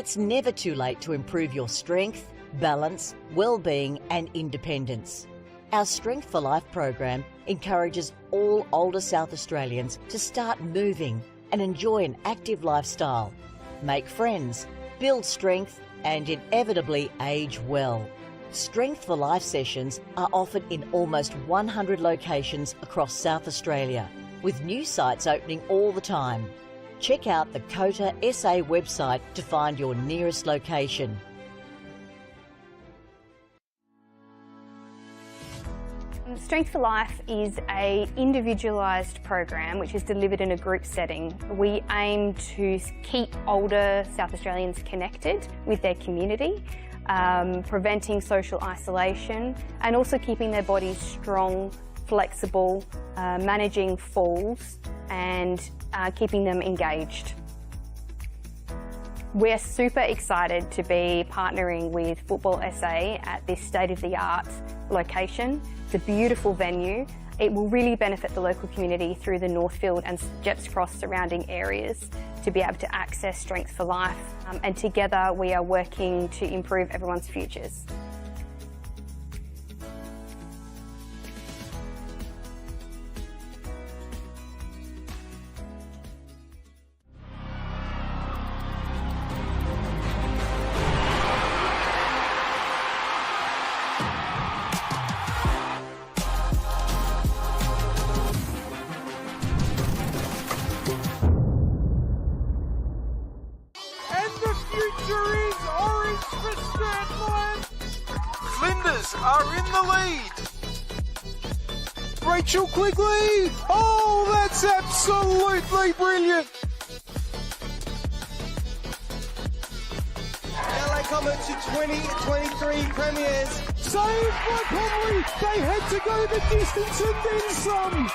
It's never too late to improve your strength, balance, well-being and independence. Our Strength for Life program encourages all older South Australians to start moving and enjoy an active lifestyle, make friends, build strength and inevitably age well. Strength for Life sessions are offered in almost 100 locations across South Australia, with new sites opening all the time. Check out the NPLSA website to find your nearest location. Strength for Life is an individualised program which is delivered in a group setting. We aim to keep older South Australians connected with their community, preventing social isolation and also keeping their bodies strong, flexible, managing falls and keeping them engaged. We're super excited to be partnering with Football SA at this state-of-the-art location. It's a beautiful venue. It will really benefit the local community through the Northfield and Jepps Cross surrounding areas to be able to access Strength for Life. And together we are working to improve everyone's futures. Future is orange for Stratland. Flinders are in the lead. Rachel Quigley. Oh, that's absolutely brilliant. LA Comet to 2023 premiers. Saved by Conley. They had to go the distance and then some.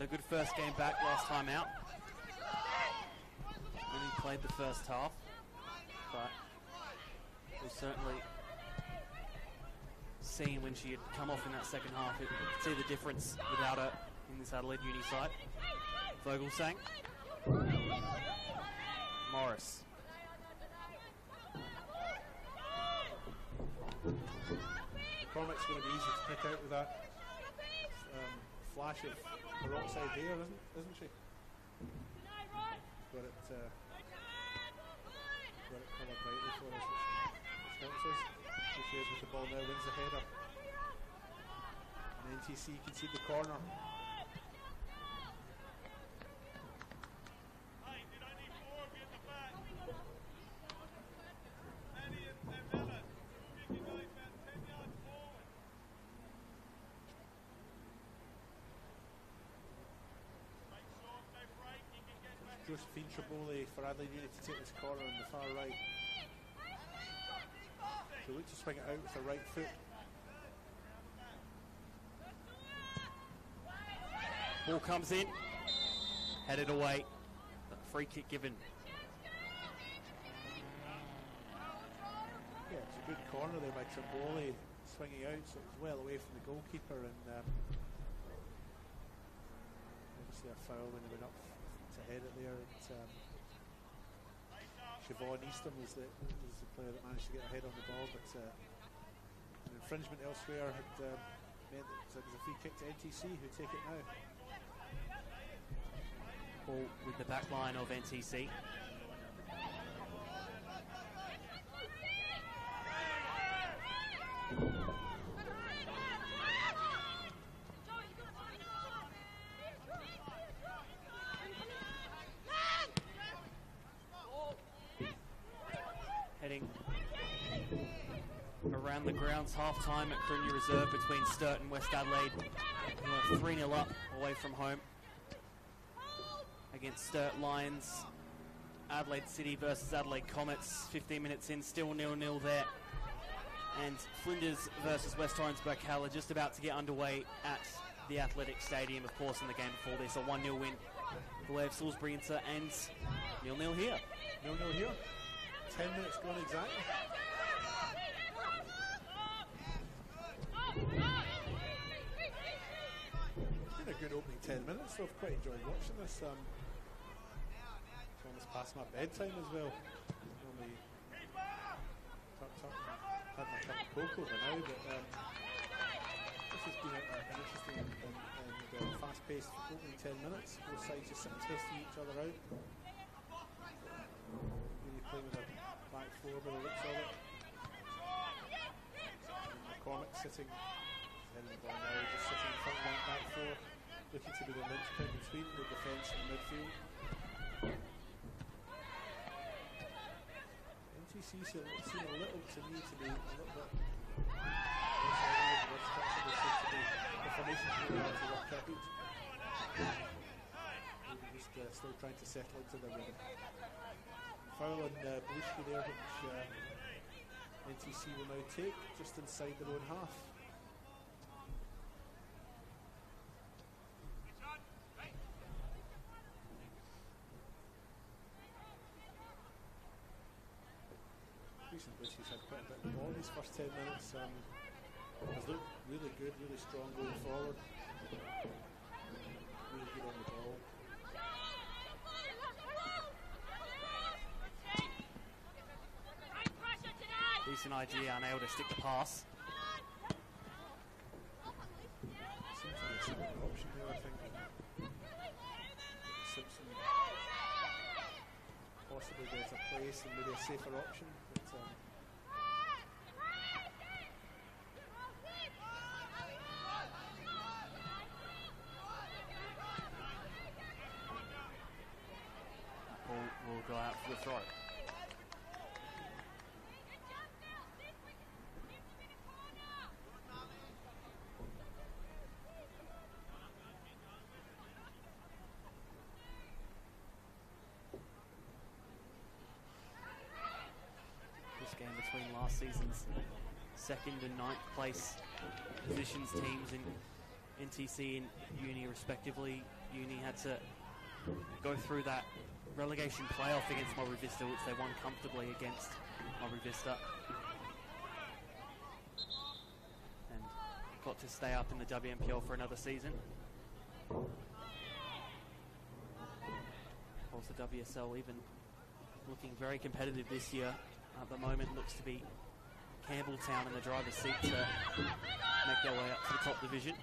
A good first game back last time out. Only played the first half, but we'll certainly seen when she had come off in that second half. You could see the difference without her in this Adelaide Uni side. Vogelsang. Morris. Cormac's going to be easy to pick out with that flash of peroxide there, isn't she? Got it covered rightly for us, which helps us. She is with the ball now, wins the header. And NTC concede the corner. Josephine Triboli for Adelaide Uni to take this corner on the far right. She'll look to swing it out with her right foot. Ball comes in, headed away. Free kick given. Yeah, it's a good corner there by Triboli, swinging out, so it was well away from the goalkeeper, and obviously a foul when they went up to head it there. Siobhan Easton was the player that managed to get a head on the ball, but an infringement elsewhere had meant that it was a free kick to NTC, who take it now. Ball with the back line of NTC. Heading around the grounds, half-time at Crunya Reserve between Sturt and West Adelaide. Who are 3-0 up away from home against Sturt Lions. Adelaide City versus Adelaide Comets, 15 minutes in, still 0-0 there. And Flinders versus West Orangeburg Halla just about to get underway at the Athletic Stadium, of course, in the game before this. A 1-0 win the way of Salisbury Inter, and 0-0 here. 0-0 here. 10 minutes gone exactly. It's been a good opening 10 minutes, so I've quite enjoyed watching this. It's almost past my bedtime as well. Normally had my cup of cocoa by now, but this has been an interesting and fast-paced opening 10 minutes. Both sides just sitting testing each other out. Really playing with a back four by the looks of it. And McCormick sitting, heading the ball now, just sitting in front of that back four, looking to be the linchpin between the defence and the midfield. NTC seem a little, to me, to be a little bit less flexible, seems to be the formation to be able to work out. Just still trying to settle into the rhythm. Foul on Belushki there, which NTC will now take just inside their own half. Recent Belushki's had quite a bit of the ball in these first 10 minutes. Has looked really good, really strong going forward. Really good on the ball. Decent idea, unable to stick the pass. Seems to be a simple option there, I think. Simpson possibly gets a place and maybe a safer option, but Ball will go out for the throw. Game between last season's second and 9th place positions teams in NTC and Uni respectively. Uni had to go through that relegation playoff against Moree Vista, which they won comfortably against Moree Vista. And got to stay up in the WNPL for another season. Also WSL even looking very competitive this year. At the moment looks to be Campbelltown in the driver's seat to make their way up to the top division.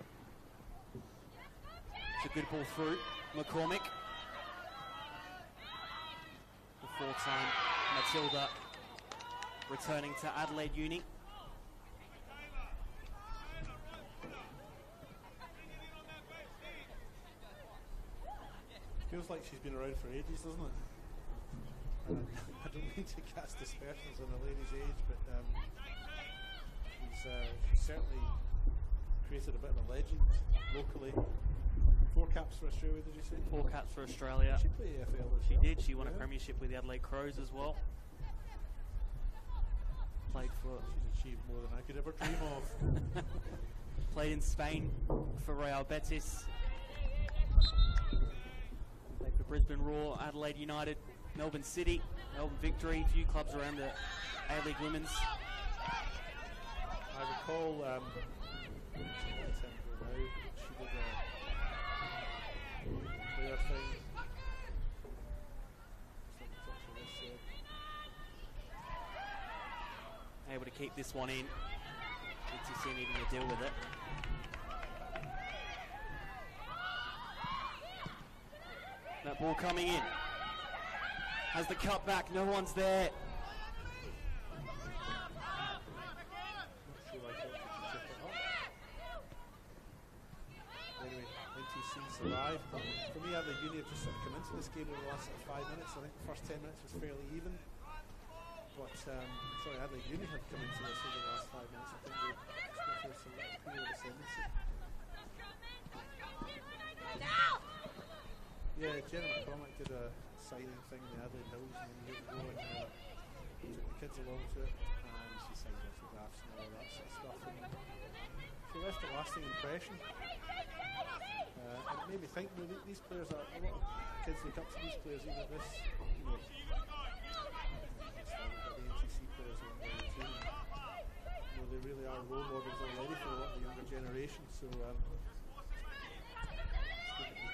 It's a good ball through. McCormick. The four-time Matilda returning to Adelaide Uni. Feels like she's been around for ages, doesn't it? I don't mean to cast dispersions on a lady's age, but she's certainly created a bit of a legend locally. 4 caps for Australia, did you say? 4 caps for Australia. She played AFL as She well. did. She won a premiership with the Adelaide Crows as well. Played for... She's achieved more than I could ever dream of. Played in Spain for Real Betis. Played for Brisbane Roar, Adelaide United, Melbourne City, Melbourne Victory, a few clubs around the A-League Women's. I recall she did a player thing. Able to keep this one in. NTC needing to deal with it. That ball coming in. Has the cut back, no one's there. Anyway, NTC survived. For me, Adelaide Uni have just sort of come into this game over the last 5 minutes. I think the first 10 minutes was fairly even. But, sorry, Adelaide Uni had come into this over the last 5 minutes. I think they just went through some period of ascendancy. Yeah, Jenna McCormick did a signing thing in the Adelaide Hills many years ago, and took the kids along to it, and she signed autographs and all that sort of stuff. And she left a lasting impression. And it made me think, you know, these players are, a lot of kids look up to these players, even at this, you know, the NTC players on the team. You know, they really are role models already for a lot of the younger generation. So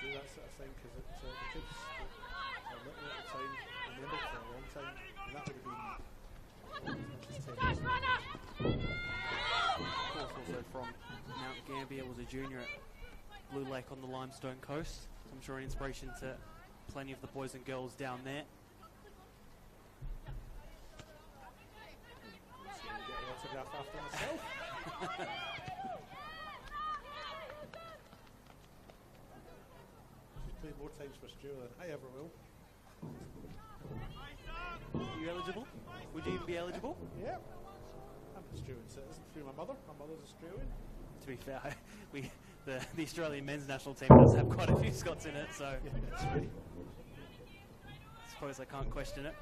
do that sort of thing, because the kids are little at the time, remember it for a long time, and that would have been just 10 years ago. Of course, also from Mount Gambier, was a junior at Blue Lake on the Limestone Coast. So I'm sure an inspiration to plenty of the boys and girls down there. So you get an autograph after myself. Played more times for Australia than I ever will. Are you eligible? Would you even be eligible? Yeah. I'm an Australian citizen through my mother. My mother's Australian. To be fair, the Australian men's national team does have quite a few Scots in it, so Yeah, that's right. I suppose I can't question it.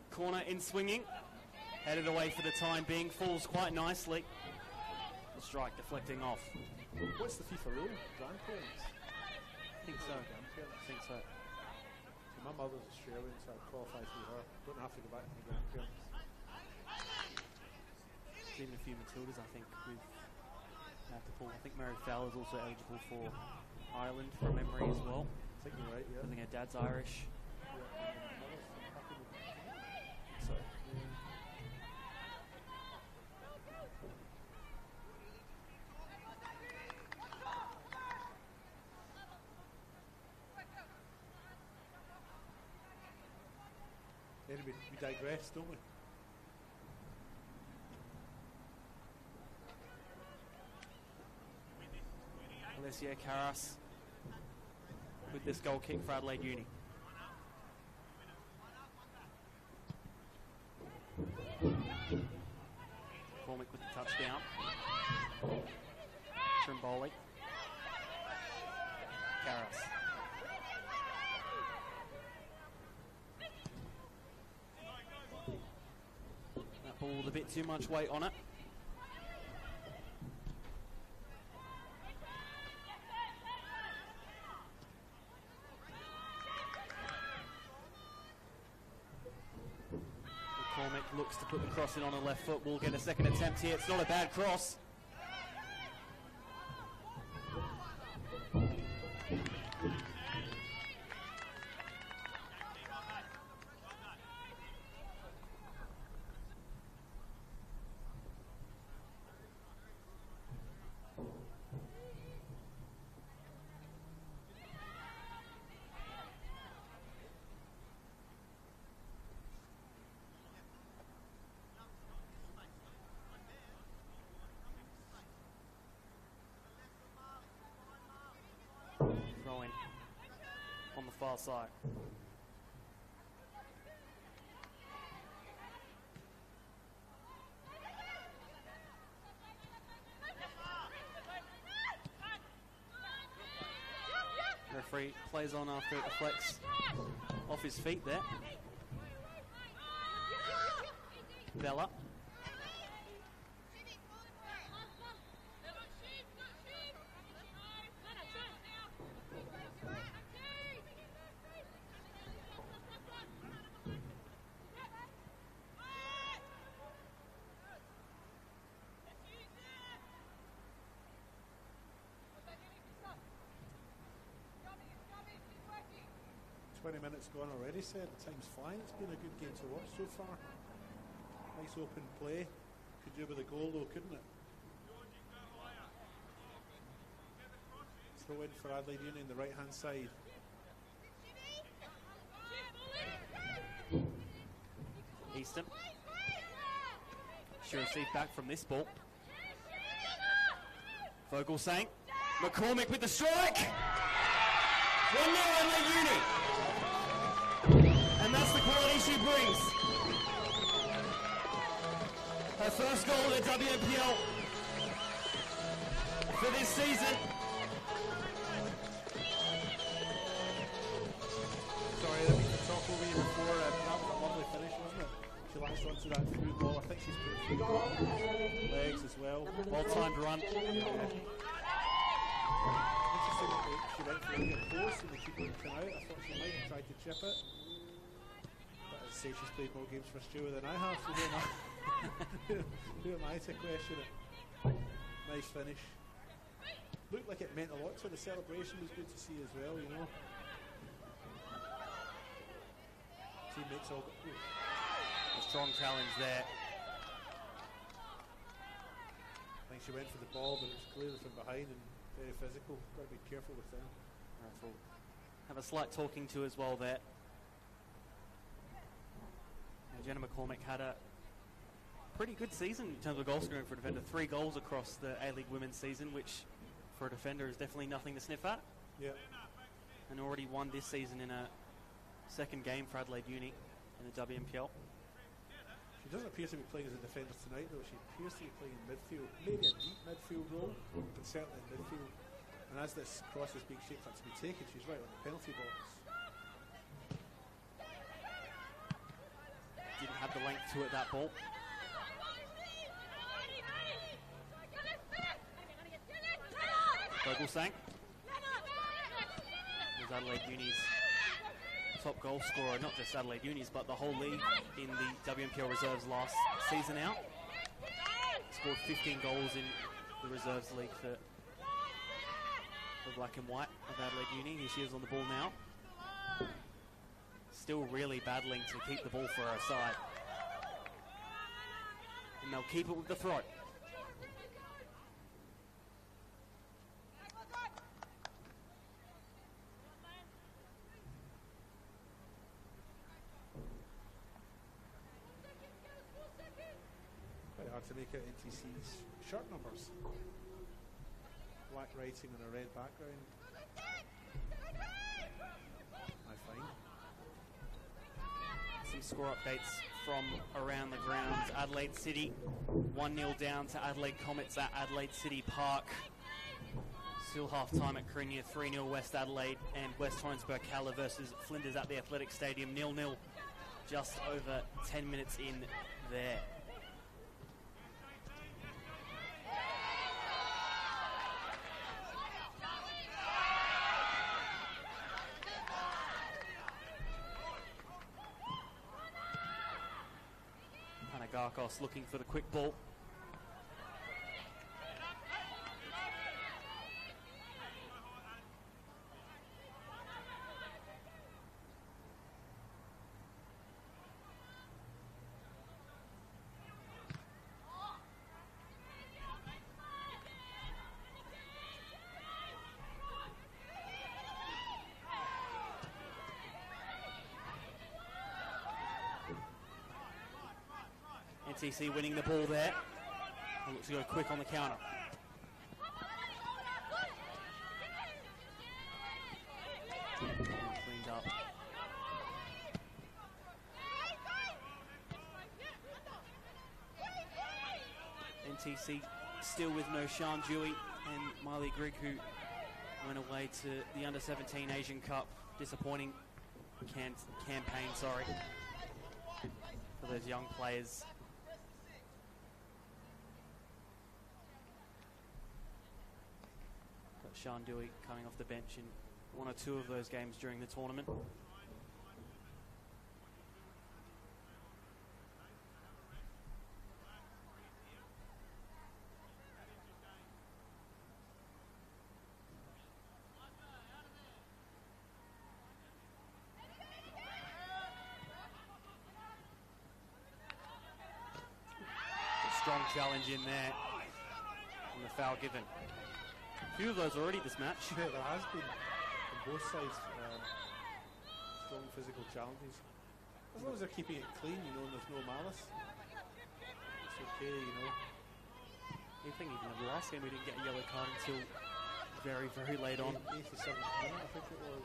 Corner in swinging. Headed away for the time being, falls quite nicely. The strike deflecting off. What's the FIFA rule? Grandparents? I think so. Grandparents. I think so. So my mother's Australian, so I'd qualify through her. Don't have to go back to the grandparents. There's even a few Matildas, I think, with have to pull. I think Mary Fowler's also eligible for Ireland from memory as well. I think you're right, yeah. I think her dad's Irish. So. Anyway, we digress, don't we? Alessia Carras with this goal kick for Adelaide Uni. McCormick with the touchdown. Trimboli. Carras. That ball, the bit too much weight on it. McCormick looks to put the cross in on the left foot. We'll get a second attempt here. It's not a bad cross. Throwing on the far side. Referee plays on after it deflects off his feet there. Bella. Minutes gone already, said. The time's flying. It's been a good game to watch so far. Nice open play. Could do with a goal though, couldn't it? Throw in for Adelaide Union, the right hand side. Easton. Should receive back from this ball. Vogelsang. McCormick with the strike! 1-0 Adelaide Uni. And that's the quality she brings. Her first goal in the WNPL for this season. Sorry, I didn't mean to talk over you before. That was a lovely finish, wasn't it? She latched onto that through ball. I think she's put it through legs as well. Well-timed run. Yeah. Interesting that she went for a close and the keeper came out. I thought she might have tried to chip it. But I'd say she's played more games for Stewie than I have, so who am I to question it? Nice finish. Looked like it meant a lot to her. The celebration was good to see as well, you know. Teammates all got... A strong challenge there. I think she went for the ball, but it was clearly from behind and very physical. Got to be careful with them. Have a slight talking to as well there. Jenna McCormick had a pretty good season in terms of goal scoring for a defender. 3 goals across the A-League women's season, which for a defender is definitely nothing to sniff at. Yeah. And already won this season in a second game for Adelaide Uni in the WNPL. She doesn't appear to be playing as a defender tonight, though. She appears to be playing in midfield, maybe a deep midfield role, but certainly in midfield. And as this cross is being shaped up to be taken, she's right on the penalty box. Didn't have the length to it, that ball. Vogelsang. There's Adelaide Uni's top goal scorer, not just Adelaide Uni's, but the whole league in the WNPL reserves last season out. Scored 15 goals in the reserves league for the black and white of Adelaide Uni. Here she is on the ball now. Still really battling to keep the ball for her side. And they'll keep it with the throw. Quite hard to make out NTC's shirt numbers. Black writing on a red background. I find. Some score updates from around the grounds. Adelaide City 1-0 down to Adelaide Comets at Adelaide City Park. Still half time at Carinya, 3-0 West Adelaide, and West Torrens Burkalla versus Flinders at the Athletic Stadium, 0-0. Just over 10 minutes in there. Karkos looking for the quick ball. NTC winning the ball there. Looks to go quick on the counter. Cleaned up. NTC still with no Sean Dewey and Miley Grigg, who went away to the Under-17 Asian Cup. Disappointing campaign, sorry, for those young players. Sean Dewey coming off the bench in one or two of those games during the tournament. Strong challenge in there, and the foul given. A few of those already this match. Yeah, there has been on both sides strong physical challenges. As long as they're keeping it clean, you know, and there's no malice, it's okay, you know. I think even in the last game we didn't get a yellow card until very, very late on. 87th minute, I think it was.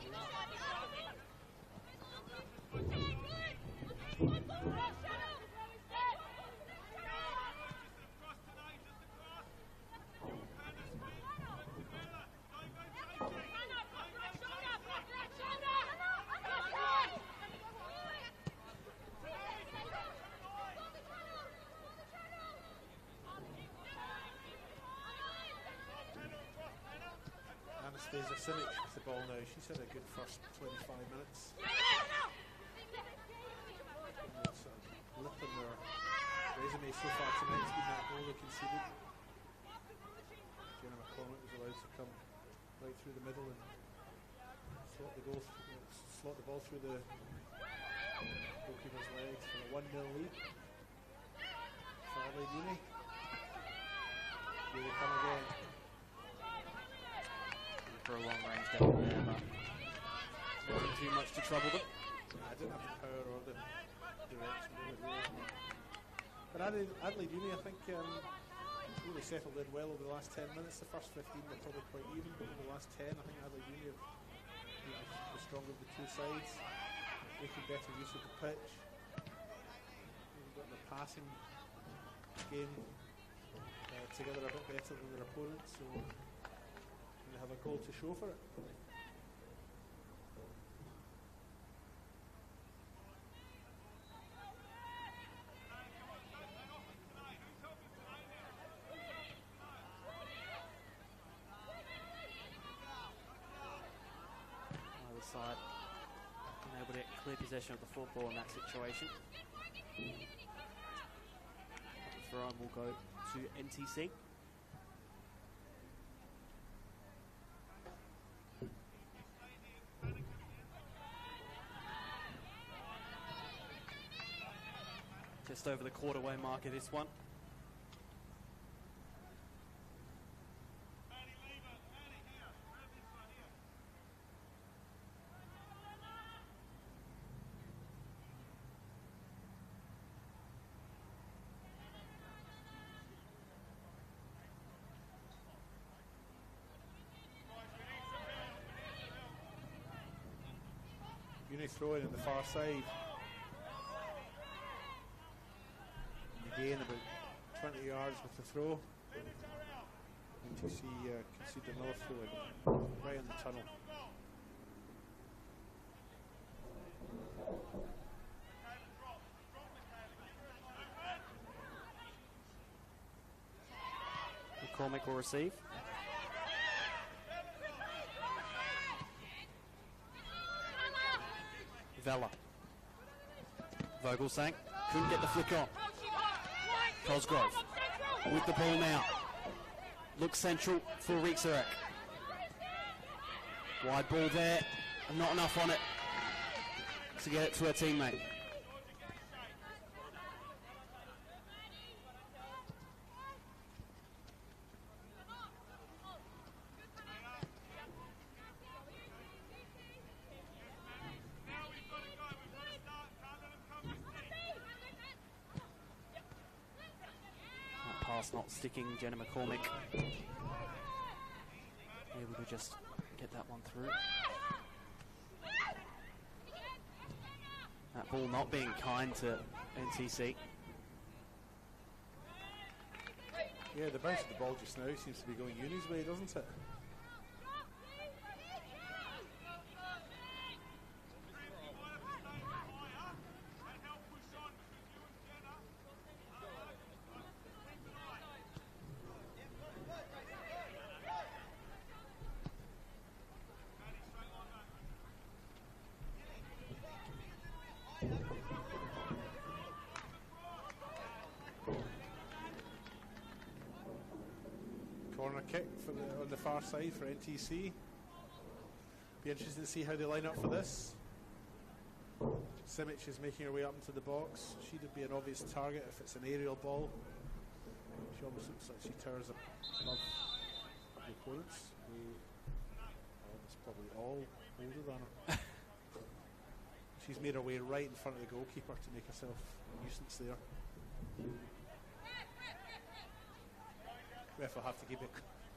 Anastasia Simic with the ball now. She's had a good first 25 minutes. Sort of lifting their resume so far tonight's been that goal they conceded. Jenna McCormick was allowed to come right through the middle and slot the ball through the goalkeeper's legs for a 1-0 lead for Adelaide Uni. Here they come again. For a long range down there, but wasn't too much to trouble them. Yeah, I didn't have the power or the direction, really. But Adelaide Uni, I think, really settled in well over the last 10 minutes. The first 15 were probably quite even, but over the last 10, I think Adelaide Uni have been the stronger of the two sides, making better use of the pitch. They've got the passing game together a bit better than their opponents, so they have a goal to show for it. Either side unable to get clear possession of the football in that situation. The throw will go to NTC. Just over the quarter-way mark of this one. Uni throwing on the far side. Again, about 20 yards with the throw. NTC conceded another throw in, right in the tunnel. McCormick will receive. Vela. Vogelsang couldn't get the flick on. Cosgrove with the ball now. Looks central for Rixarek. Wide ball there, not enough on it to get it to her teammate. That pass not sticking, Jenna McCormick. Able to just get that one through. That ball not being kind to NTC. Yeah, the bounce of the ball just now seems to be going Uni's way, doesn't it? Corner kick for on the far side for NTC. Be interested to see how they line up for this. Simic is making her way up into the box. She'd be an obvious target if it's an aerial ball. She almost looks like she towers above the opponents, who are almost probably all older than her. She's made her way right in front of the goalkeeper to make herself a nuisance there. Ref will have to keep a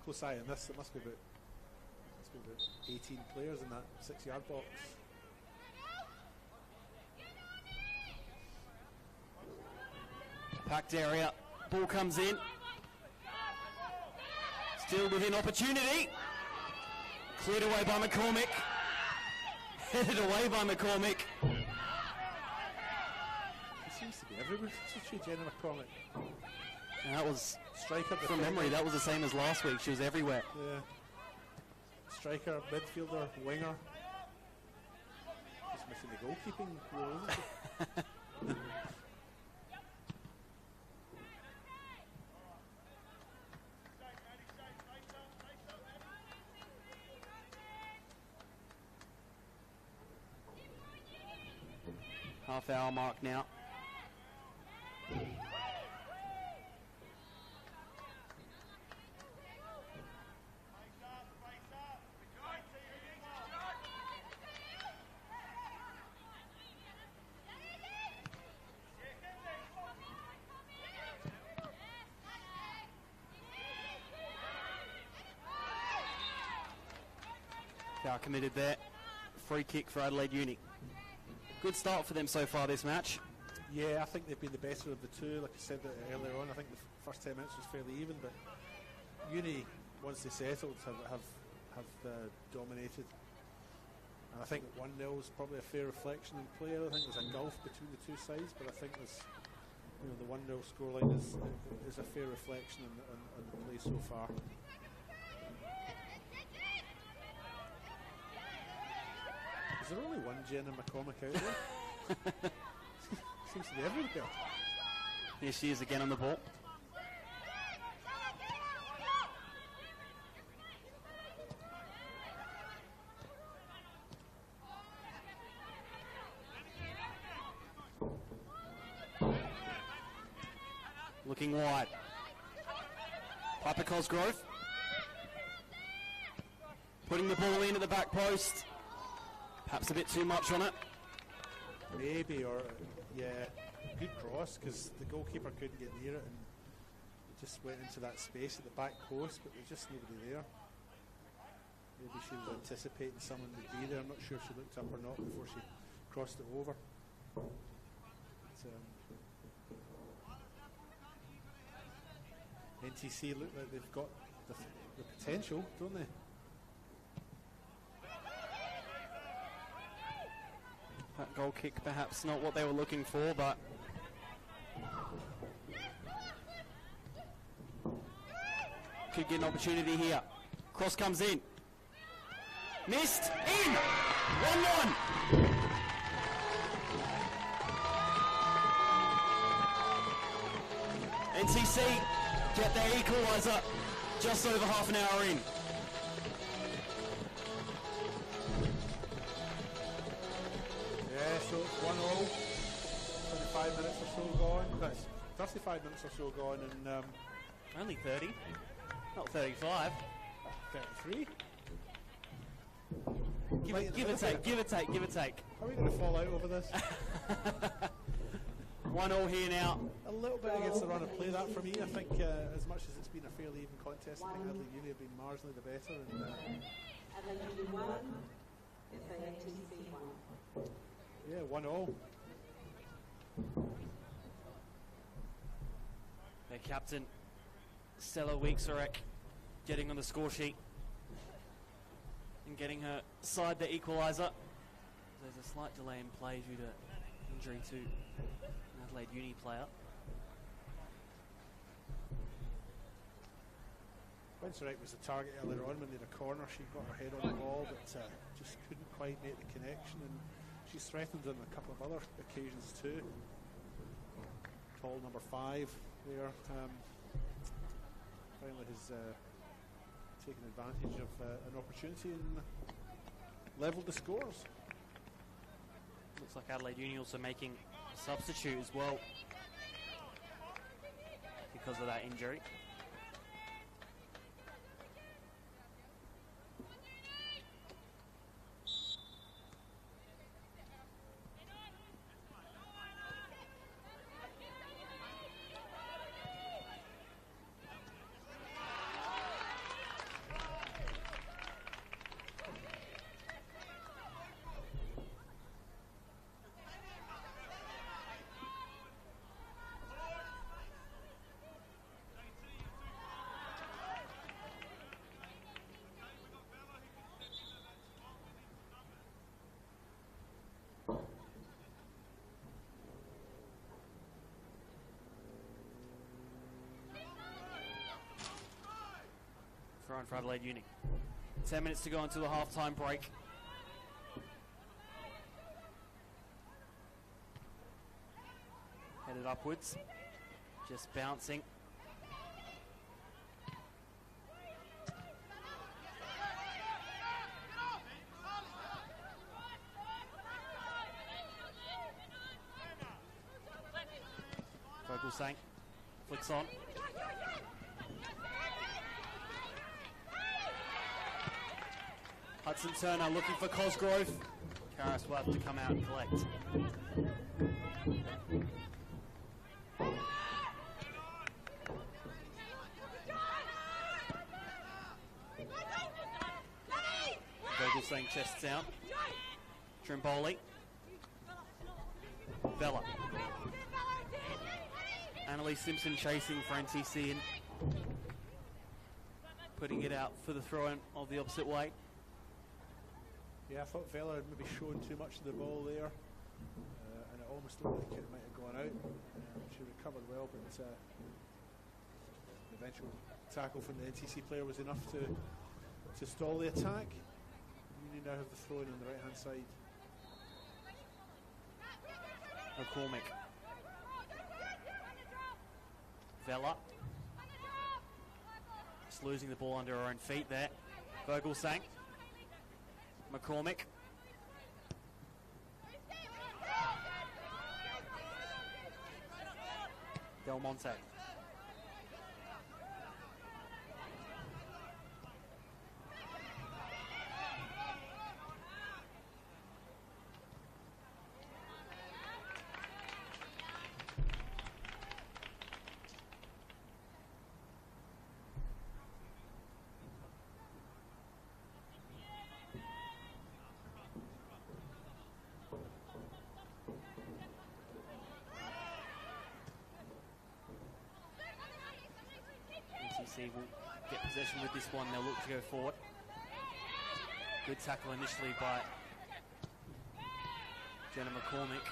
close eye on this. It must be about 18 players in that 6-yard box. Packed area, ball comes in. Still within opportunity. Cleared away by McCormick. Headed away by McCormick. She seems to be everywhere, doesn't she, Jenna McCormick? And that was, Striker, from memory, that was the same as last week. She was everywhere. Yeah. Striker, midfielder, winger. Just missing the goalkeeping role, isn't she? Half hour mark now. Foul committed there. Free kick for Adelaide Uni. Good start for them so far this match. Yeah, I think they've been the better of the two. Like I said earlier on, I think the first 10 minutes was fairly even, but Uni, once they settled, have dominated. And I think 1-0 is probably a fair reflection in play. I think there's a gulf between the two sides, but I think there's, the 1-0 scoreline is a fair reflection on the play so far. Is there only one Jenna McCormick out there? Seems to be everywhere. Here she is again on the ball. Looking wide. Piper Cosgrove. Putting the ball in at the back post. Perhaps a bit too much on it. Maybe, or yeah, good cross because the goalkeeper couldn't get near it and it just went into that space at the back post, but there's just nobody there. Maybe she was anticipating someone would be there. I'm not sure if she looked up or not before she crossed it over. But, NTC look like they've got the potential, don't they? That goal kick perhaps not what they were looking for, but could get an opportunity here. Cross comes in. Missed. In! 1-1. NTC get their equaliser just over half an hour in. Yeah, so it's 1-0. 25 minutes or so gone. That's 35 minutes or so gone, and Only 30, not 35. 33. Give or take, give or take, give or take. Are we going to fall out over this? 1-0 here now. A little bit against the run of play that for me. I think as much as it's been a fairly even contest, I think Adelaide Uni have been marginally the better. And, yeah, 1-0. Their captain, Stella Weeksarek, getting on the score sheet and getting her side the equaliser. There's a slight delay in play due to injury to an Adelaide Uni player. Weeksarek was the target earlier on when they had a corner. She got her head on the ball, but just couldn't quite make the connection. And she's threatened on a couple of other occasions too. Tall number 5 there. Finally has taken advantage of an opportunity and levelled the scores. Looks like Adelaide Uni also making a substitute as well because of that injury. Thrown for Adelaide Uni. 10 minutes to go until the half-time break. Headed upwards, just bouncing. Vogelsang flicks on. Hudson Turner looking for Cosgrove. Karras will have to come out and collect. Vogelsang chests out. Trimboli. Vella. Annalise Simpson chasing for NTC and putting it out for the throw-in of the opposite way. Yeah, I thought Vella had maybe shown too much of the ball there, and it almost looked like it might have gone out. She recovered well, but the eventual tackle from the NTC player was enough to stall the attack. You now have the throw-in on the right-hand side. McCormick. Vella. Just losing the ball under her own feet there. Vogelsang. McCormick. Del Monte. Will get possession with this one. They'll look to go forward. Good tackle initially by Jenna McCormick.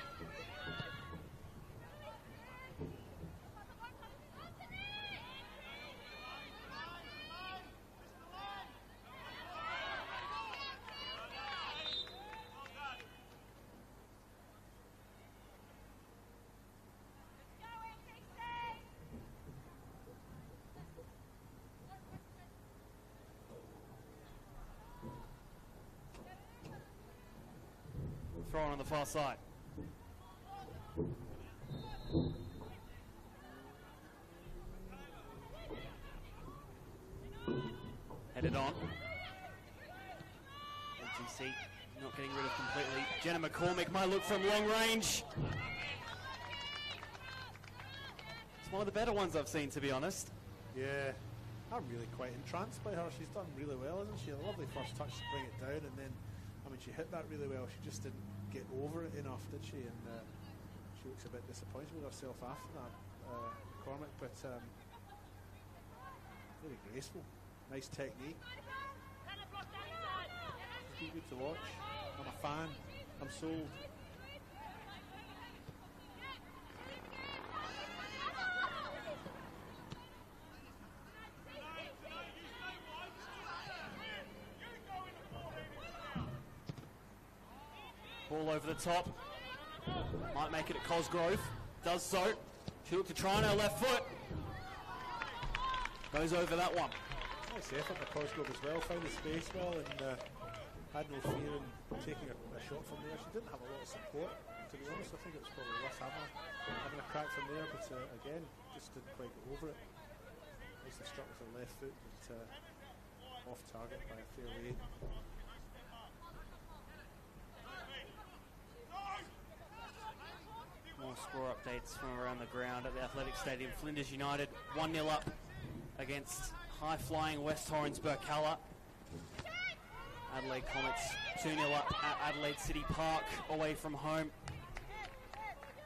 Throw on the far side. Headed on. NTC not getting rid of completely. Jenna McCormick might look from long range. It's one of the better ones I've seen, to be honest. Yeah, I'm really quite entranced by her. She's done really well, isn't she? A lovely first touch to bring it down, and then, I mean, she hit that really well. She just didn't get over it enough, did she? And she looks a bit disappointed with herself after that, McCormick, but very graceful. Nice technique. Too good to watch. I'm a fan. I'm sold. Ball over the top. Might make it at Cosgrove. Does so. She looked to try on her left foot. Goes over that one. Nice effort by Cosgrove as well. Found the space well and had no fear in taking a shot from there. She didn't have a lot of support, to be honest. I think it was probably worth having a crack from there, but again, just didn't quite get over it. Nicely struck with her left foot, but off target by a fair way. More score updates from around the ground at the Athletic Stadium. Flinders United 1-0 up against high-flying West Torrens Burkalla. Adelaide Comets 2-0 up at Adelaide City Park away from home.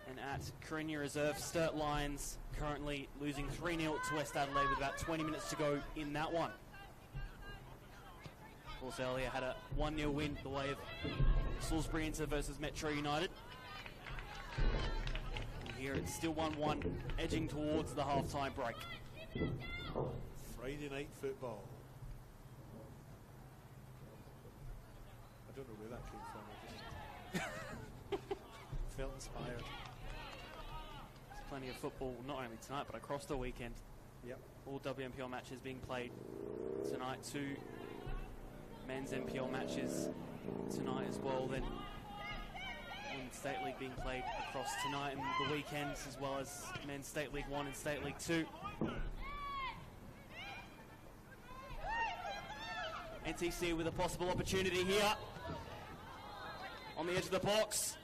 And at Carina Reserve, Sturt Lions currently losing 3-0 to West Adelaide with about 20 minutes to go in that one. Of course, earlier had a 1-0 win the way of Salisbury Inter versus Metro United. And here it's still 1-1, edging towards the half-time break. Friday night football. I don't know where that came from. I just felt inspired. There's plenty of football, not only tonight, but across the weekend. Yep. All WNPL matches being played tonight. 2 men's NPL matches tonight as well. Then Women's State League being played across tonight and the weekends, as well as Men's State League 1 and State League 2. NTC with a possible opportunity here on the edge of the box.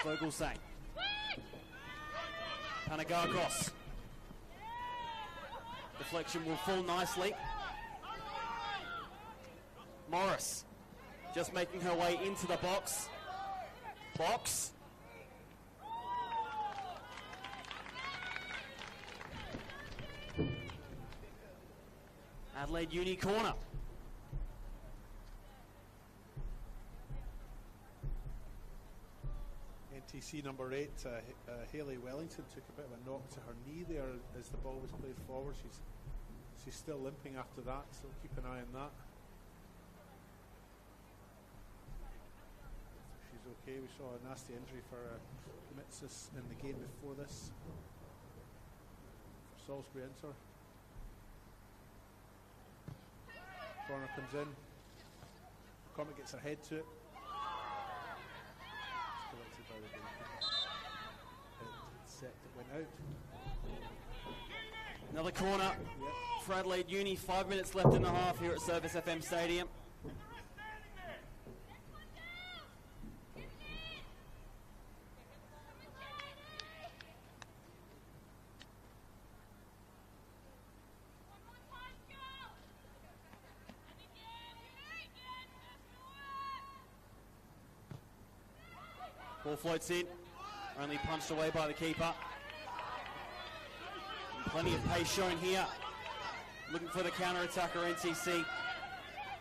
Vogelsang. Panagagos. Deflection will fall nicely. Morris just making her way into the box. Box. Adelaide Uni corner. NTC number 8, Hayley Wellington, took a bit of a knock to her knee there as the ball was played forward. She's still limping after that, so keep an eye on that. She's okay. We saw a nasty injury for Mitsis in the game before this for Salisbury Inter. Corner comes in. Comet gets her head to it. Set that went out. Another corner for Adelaide Uni. 5 minutes left in the half here at Service FM Stadium. Ball floats in. Only punched away by the keeper. And plenty of pace shown here. Looking for the counter-attacker, NTC.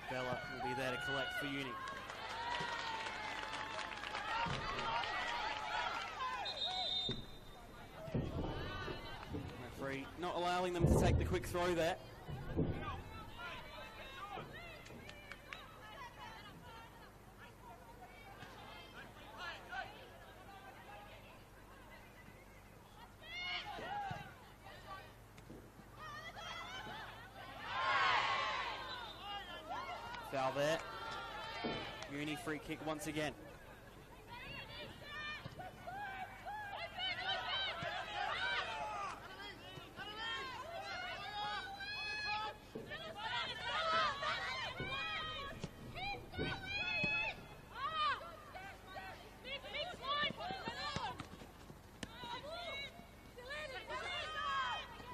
Bella will be there to collect for Uni. Referee not allowing them to take the quick throw there. Foul there. Uni free kick once again.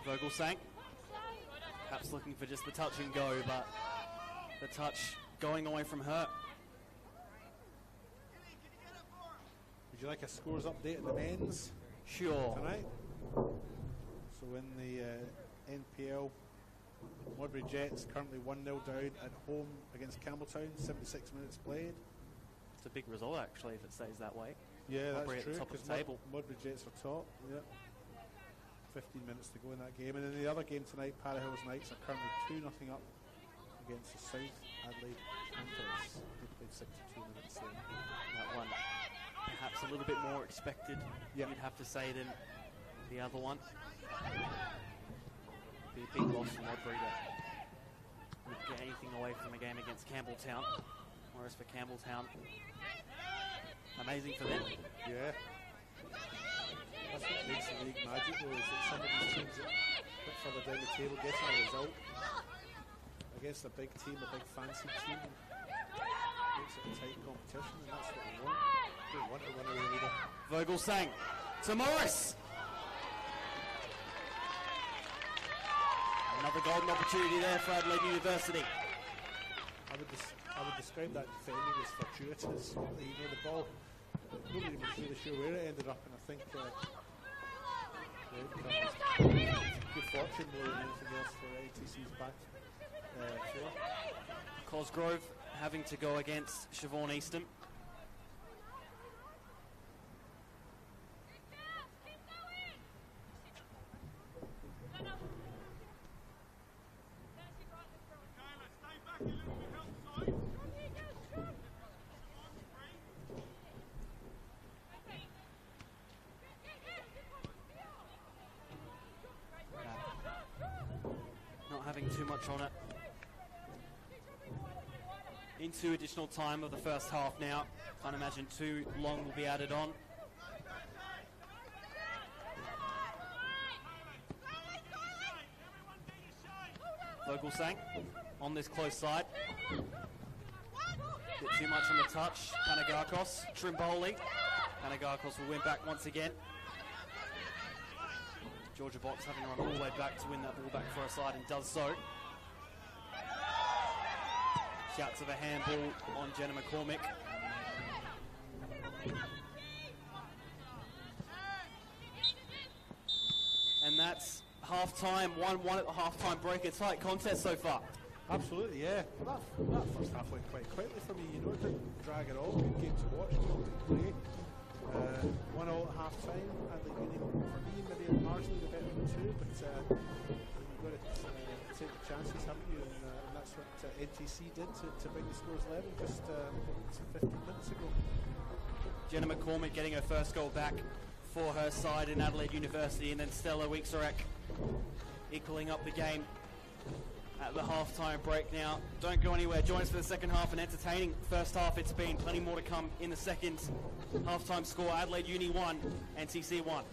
Vogelsang, perhaps looking for just the touch and go, but the touch going away from her. Would you like a scores update in the men's Sure. tonight? So in the NPL, Modbury Jets currently 1-0 down at home against Campbelltown, 76 minutes played. It's a big result actually if it stays that way. Yeah, Modbury that's at the true, top of because the table. Modbury Jets are top. Yeah. 15 minutes to go in that game. And in the other game tonight, Para Hills Knights are currently 2-0 up against the South Adelaide Panthers. They played 62 minutes there. That one perhaps a little bit more expected, Yeah. you'd have to say, than the other one. Be a big loss for Modbury to wouldn't get anything away from a game against Campbelltown. Whereas for Campbelltown, amazing for them. Yeah. That's what makes the league magic though, is that some of these teams that a bit further down the table getting a result against a big team, a big fancy team, makes it a tight competition, and that's what we want. We want to win a leader. Vogelsang to Morris. Another golden opportunity there for Adelaide University. I would describe that defending as fortuitous. You know, the ball, nobody was really sure where it ended up, and I think good fortune more than anything else for ATC's back four. Cosgrove having to go against Siobhan Eastham. Not having too much on it. Into additional time of the first half now. Can't imagine too long will be added on. Vogelsang on this close side. Bit too much on the touch. Panagakos, Trimboli. Panagakos will win back once again. Georgia Box having run all the way back to win that ball back for a side and does so. Shouts of a handball on Jenna McCormick. And that's half-time, 1-1 at the half-time break. A tight contest so far. Absolutely, yeah. Well, that first half went quite quickly for me. You know, it didn't drag at all. Good game to watch, good play. 1-1 at half-time. Adelaide Union, for me, maybe marginally the better of the two, but you've got to take the chances, haven't you? And that's what NTC did to bring the scores level just 15 minutes ago. Jenna McCormick getting her first goal back for her side in Adelaide University, and then Stella Weekserek equaling up the game at the half-time break now. Don't go anywhere. Join us for the second half. An entertaining first half it's been. Plenty more to come in the second. Half-time score, Adelaide Uni 1, NTC 1.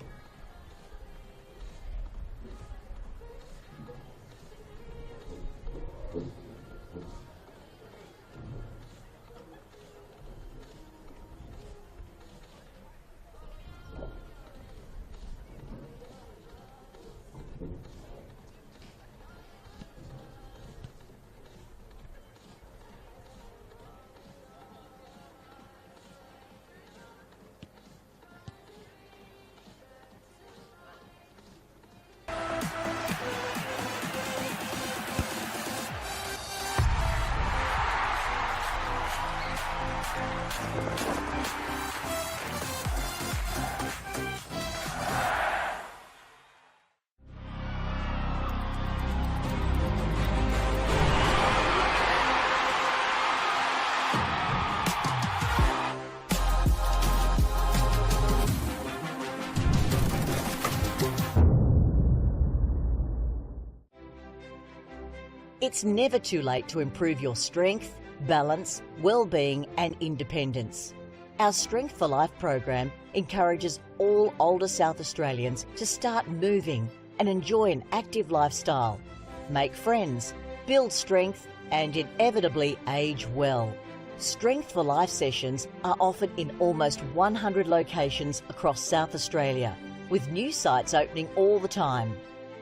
It's never too late to improve your strength, balance, well-being and independence. Our Strength for Life program encourages all older South Australians to start moving and enjoy an active lifestyle, make friends, build strength and inevitably age well. Strength for Life sessions are offered in almost 100 locations across South Australia, with new sites opening all the time.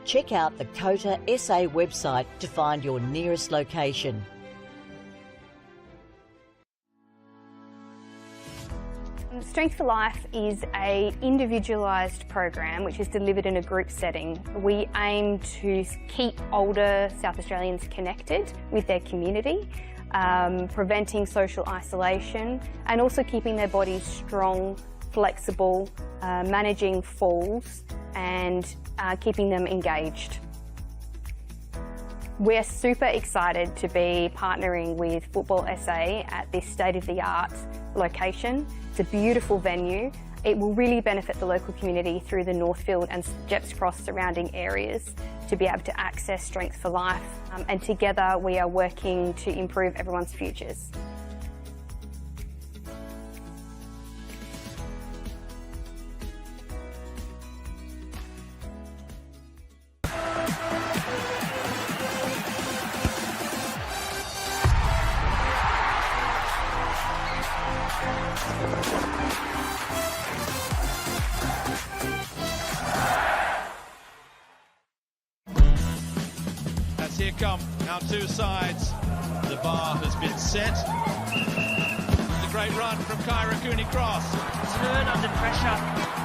Check out the COTA SA website to find your nearest location. Strength for Life is an individualised program which is delivered in a group setting. We aim to keep older South Australians connected with their community, preventing social isolation and also keeping their bodies strong, flexible, managing falls and keeping them engaged. We're super excited to be partnering with Football SA at this state-of-the-art location. It's a beautiful venue. It will really benefit the local community through the Northfield and Jeps Cross surrounding areas to be able to access Strength for Life. And together we are working to improve everyone's futures. As here come our two sides. The bar has been set. The great run from Kyra Cooney-Cross. Turn under pressure.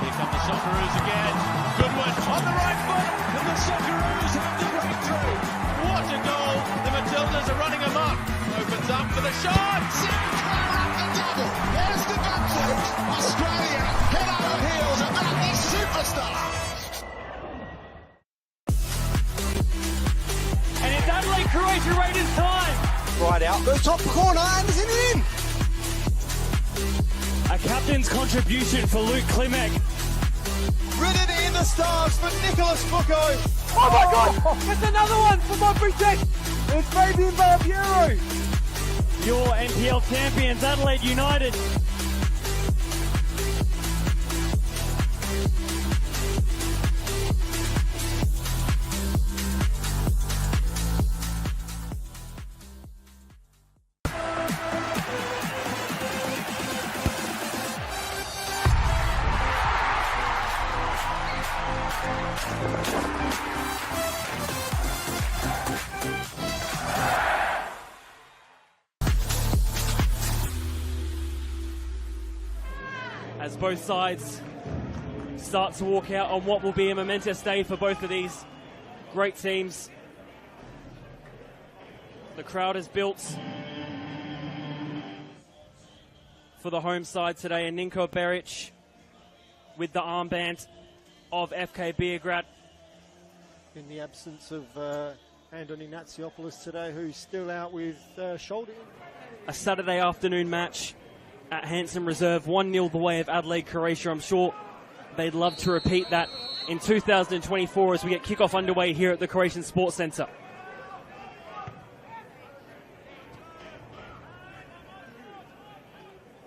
Here come the Socceroos again. Good one on the right foot, and the Socceroos have the breakthrough. What a goal! The Matildas are running amok. Opens up for the shot. Sinclair up the double. There's the gun flick. Australia head over heels about these superstars. And it's Adelaide Croatia Raiders time. Right out, goes top corner, Anderson in! A captain's contribution for Luke Klimek. Ridden in the stars for Nicholas Fuko. Oh my God! It's another one for my protect. It's Fabian Barbiero. Your NPL champions, Adelaide United. As both sides start to walk out on what will be a momentous day for both of these great teams. The crowd is built for the home side today, and Ninko Beric with the armband of FK Beograd. In the absence of Andoni Natsiopoulos today, who's still out with shoulder. A Saturday afternoon match at Hanson Reserve, 1-0 the way of Adelaide Croatia. I'm sure they'd love to repeat that in 2024 as we get kickoff underway here at the Croatian Sports Centre.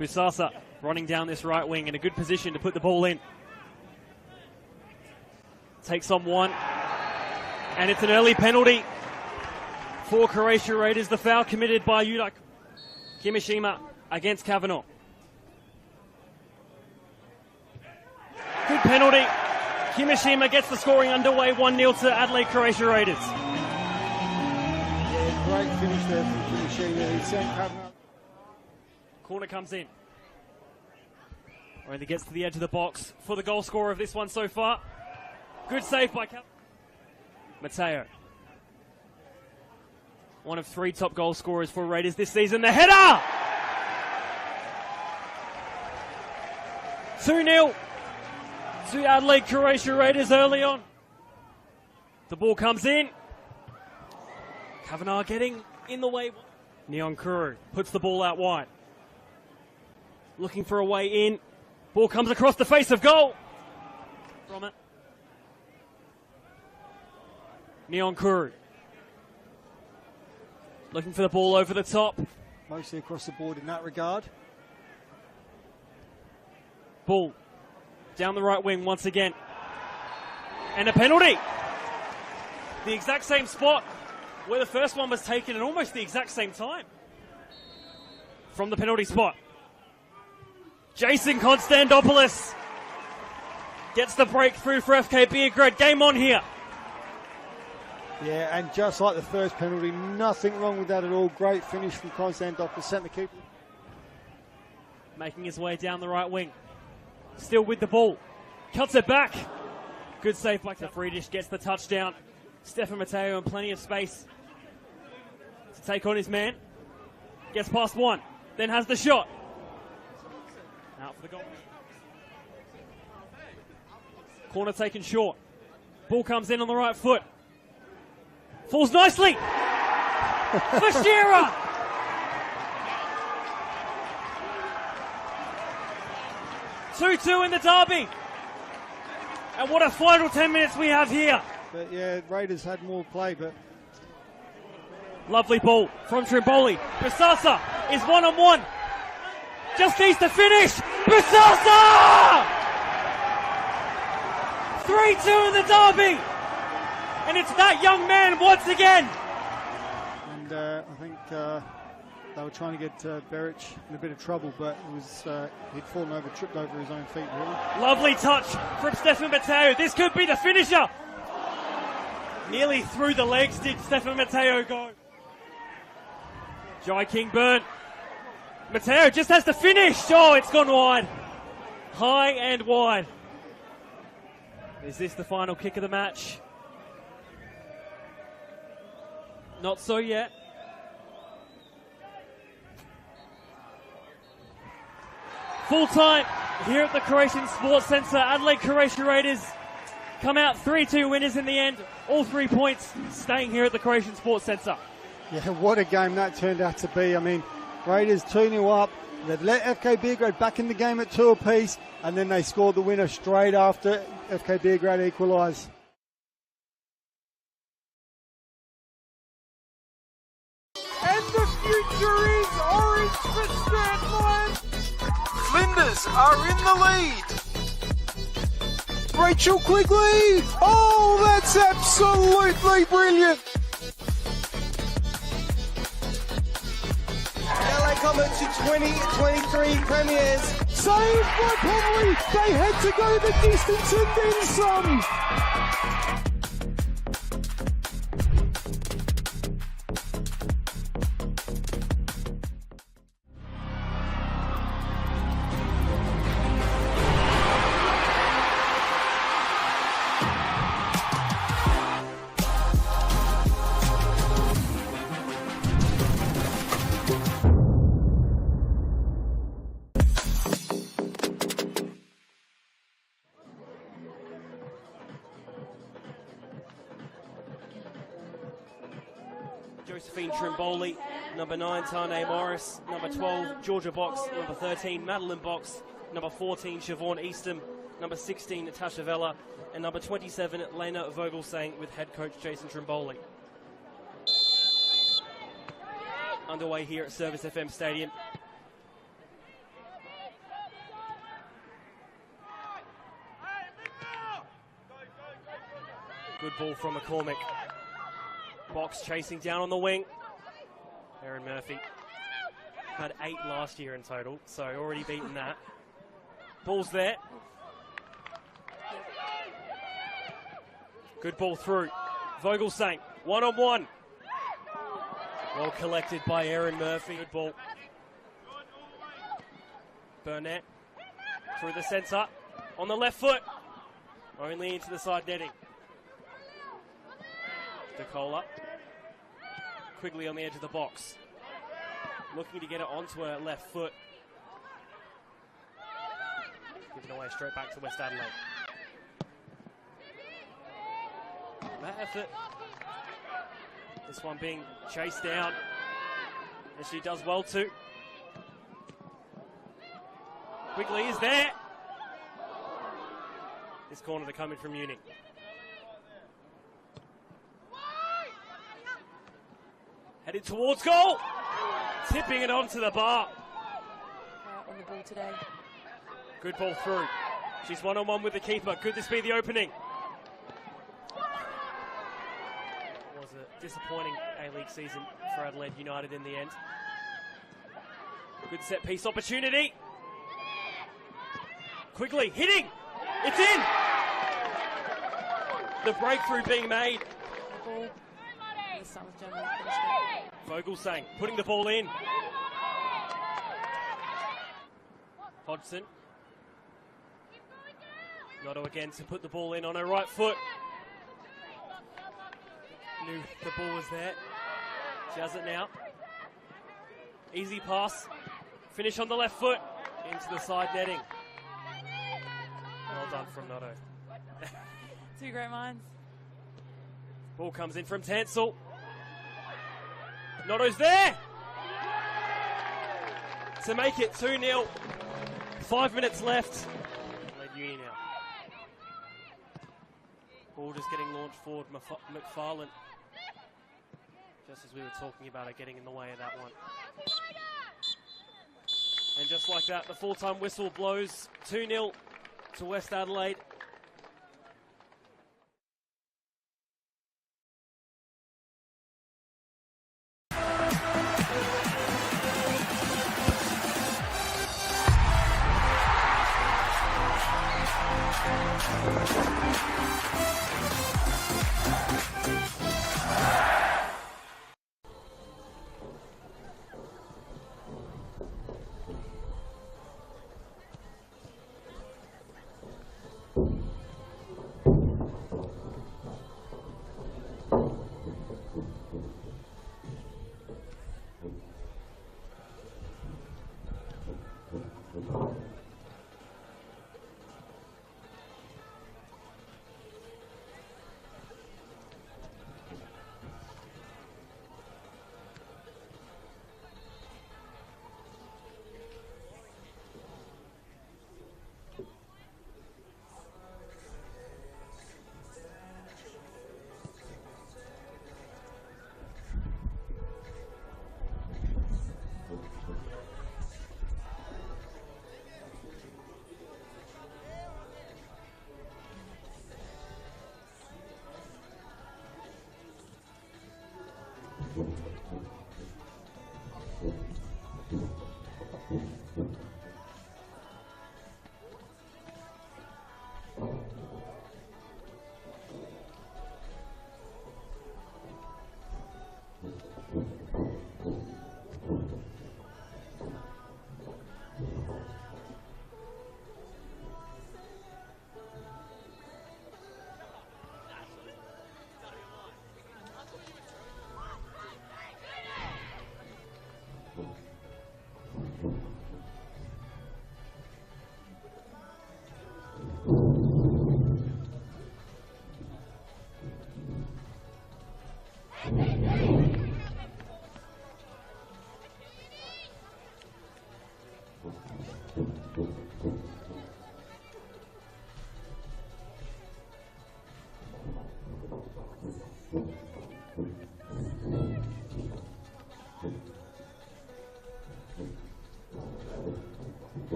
Busasa running down this right wing in a good position to put the ball in. Takes on one, and it's an early penalty for Croatia Raiders. The foul committed by Yudak Kimishima against Kavanagh. Good penalty. Kimishima gets the scoring underway, 1-0 to Adelaide Croatia Raiders. Yeah, great finish there from Kimishima. He sent Kavanagh. Corner comes in. Only gets to the edge of the box for the goal scorer of this one so far. Good save by Mateo. One of 3 top goal scorers for Raiders this season. The header! 2-0 to Adelaide Croatia Raiders early on. The ball comes in. Kavanagh getting in the way. Neon Kuru puts the ball out wide. Looking for a way in. Ball comes across the face of goal. From it. Neon Kuru. Looking for the ball over the top. mostly across the board in that regard. Ball down the right wing once again. And a penalty. The exact same spot where the first one was taken at almost the exact same time. From the penalty spot. Jason Konstantopoulos gets the breakthrough for FK Beograd. Game on here. Yeah, and just like the first penalty, nothing wrong with that at all. Great finish from Konstantopoulos, centre keeper. Making his way down the right wing. Still with the ball. Cuts it back. Good save by the Friedish. Gets the touchdown. Stefan Mateo in plenty of space to take on his man. Gets past one. Then has the shot. Out for the goal. Corner taken short. Ball comes in on the right foot. Falls nicely. For Shearer. Two in the derby. And what a final 10 minutes we have here. But yeah, Raiders had more play, but... Lovely ball from Trimboli. Busasa is one-on-one. Just needs to finish. Busasa! 3-2 in the derby. And it's that young man once again. And I think they were trying to get Beric in a bit of trouble, but it was he'd fallen over, tripped over his own feet, really. Lovely touch from Stefan Mateo. This could be the finisher. Nearly through the legs did Stefan Mateo go. Jai King-Burn. Mateo just has to finish. Oh, it's gone wide. High and wide. Is this the final kick of the match? Not so yet. Full time here at the Croatian Sports Centre. Adelaide Croatia Raiders come out 3-2 winners in the end. All 3 points staying here at the Croatian Sports Centre. Yeah, what a game that turned out to be. I mean, Raiders 2-0 up. They've let FK Beograd back in the game at 2 apiece, and then they scored the winner straight after FK Beograd equalised. And the future is orange for Stanmore. Flinders are in the lead. Rachel Quigley! Oh, that's absolutely brilliant! LA Comets to 2023 premiers. Saved by Conley! They had to go the distance and then some! Josephine Trimboli, number 9, Tane Morris, number 12, Georgia Box, number 13, Madeline Box, number 14, Siobhan Eastham, number 16, Natasha Vella, and number 27, Lena Vogelsang with head coach Jason Trimboli. Underway here at Service FM Stadium. Good ball from McCormick. Box chasing down on the wing. Erin Murphy had 8 last year in total, so already beaten that. Ball's there. Good ball through. Vogelsang, one-on-one. Well collected by Erin Murphy. Good ball. Burnett through the centre. On the left foot. Only into the side netting. DeCola. Quigley on the edge of the box. Looking to get it onto her left foot. Given away straight back to West Adelaide. That effort. This one being chased down. And she does well too. Quigley is there. This corner to come in from Uni. Headed towards goal. tipping it onto the bar. On the ball today. Good ball through. She's one-on-one with the keeper. Could this be the opening? It was a disappointing A-League season for Adelaide United in the end. Good set-piece opportunity. Quickly, hitting! It's in! The breakthrough being made. The ball. Vogelsang putting the ball in. Hodgson. Noto again to put the ball in on her right foot. Knew the ball was there. She has it now. Easy pass. Finish on the left foot. Into the side netting. Well done from Noto. Two great minds. Ball comes in from Tansel. Noto's there! To make it 2-0. 5 minutes left. Adelaide Uni now. Ball just getting launched forward. McFarlane. Just as we were talking about it, getting in the way of that one. And just like that, the full-time whistle blows 2-0 to West Adelaide.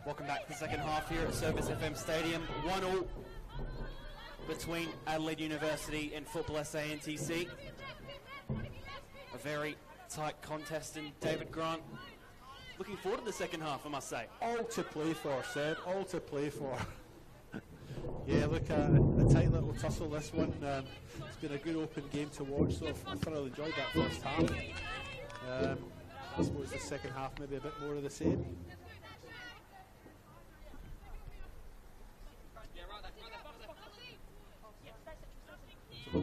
Welcome back to the second half here at Service FM Stadium. 1-1 between Adelaide University and NPLSA NTC. A very tight contest, and David Grant looking forward to the second half, I must say. All to play for, Seb. All to play for. Yeah, look, a tight little tussle, this one. It's been a good open game to watch, so I thoroughly enjoyed that first half. I suppose the second half maybe a bit more of the same.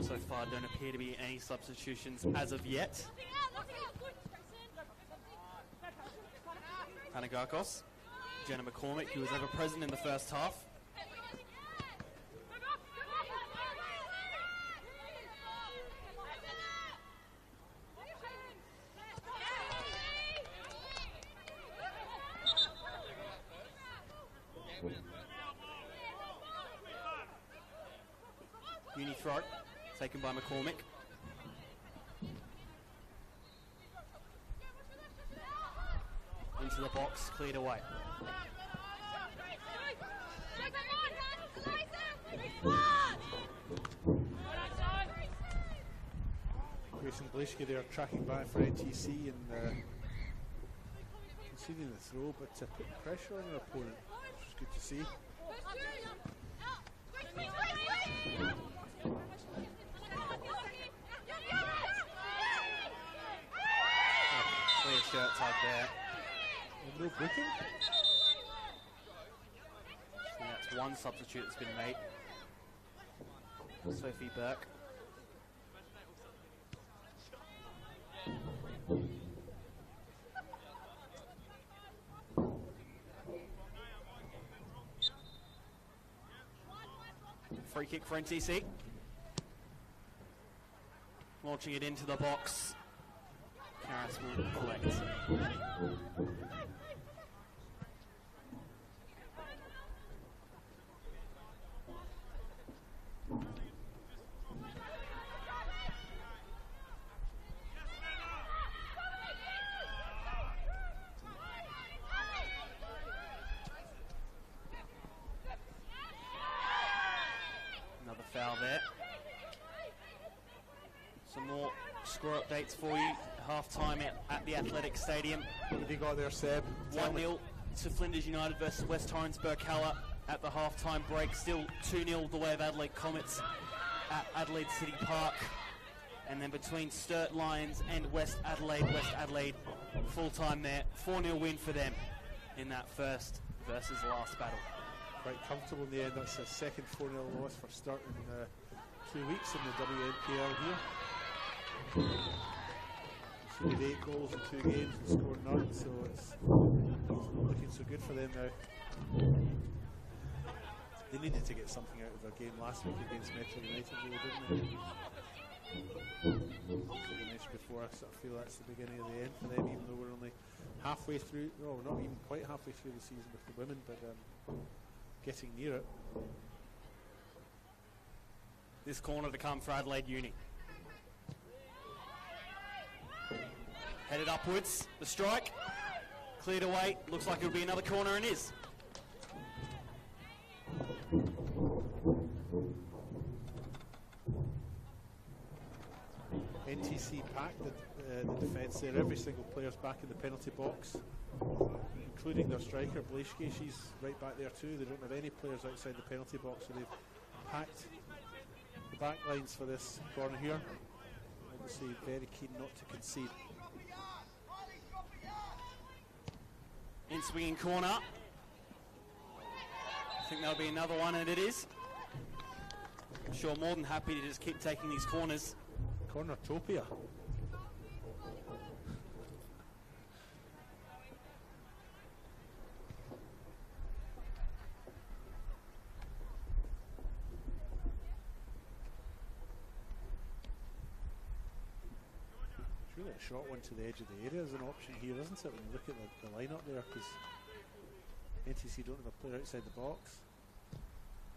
So far, don't appear to be any substitutions as of yet. Panagakos, Jenna McCormick, who was ever present in the first half. Uni throw. taken by McCormick. Into the box, cleared away. Grayson Blishke there tracking back for NTC and conceding the throw, but putting pressure on their opponent, which is good to see. Clear shirt tag there. No booking. So that's one substitute that's been made. Sophie Burke. Free kick for NTC. Launching it into the box. Karras will collect. Another foul there. Some more score updates for you. Half-time at the Athletic Stadium. What have you got there, Seb? 1-0 to Flinders United versus West Torrens Burkalla at the half-time break. Still 2-0 the way of Adelaide Comets at Adelaide City Park. And then between Sturt Lions and West Adelaide full-time there. 4-0 win for them in that first versus last battle. Quite comfortable in the end. That's a second 4-0 loss for Sturt in 2 weeks in the WNPL here. Conceded 8 goals in 2 games and scored none, so it's not looking so good for them now. They needed to get something out of their game last week against Metro United, didn't they? Like I mentioned before, I sort of feel that's the beginning of the end for them, even though we're only halfway through, no, we're not even quite halfway through the season with the women, but getting near it. This corner to come for Adelaide Uni. Headed upwards, the strike, cleared away, looks like it'll be another corner and is. NTC packed the defence there, every single player's back in the penalty box, including their striker, Blishke. She's right back there too. They don't have any players outside the penalty box, so they've packed the back lines for this corner here. Obviously very keen not to concede. In swinging corner. I think there'll be another one, and it is. I'm sure more than happy to just keep taking these corners. Cornertopia. Surely a short one to the edge of the area is an option here, isn't it, when you look at the lineup there, because NTC don't have a player outside the box.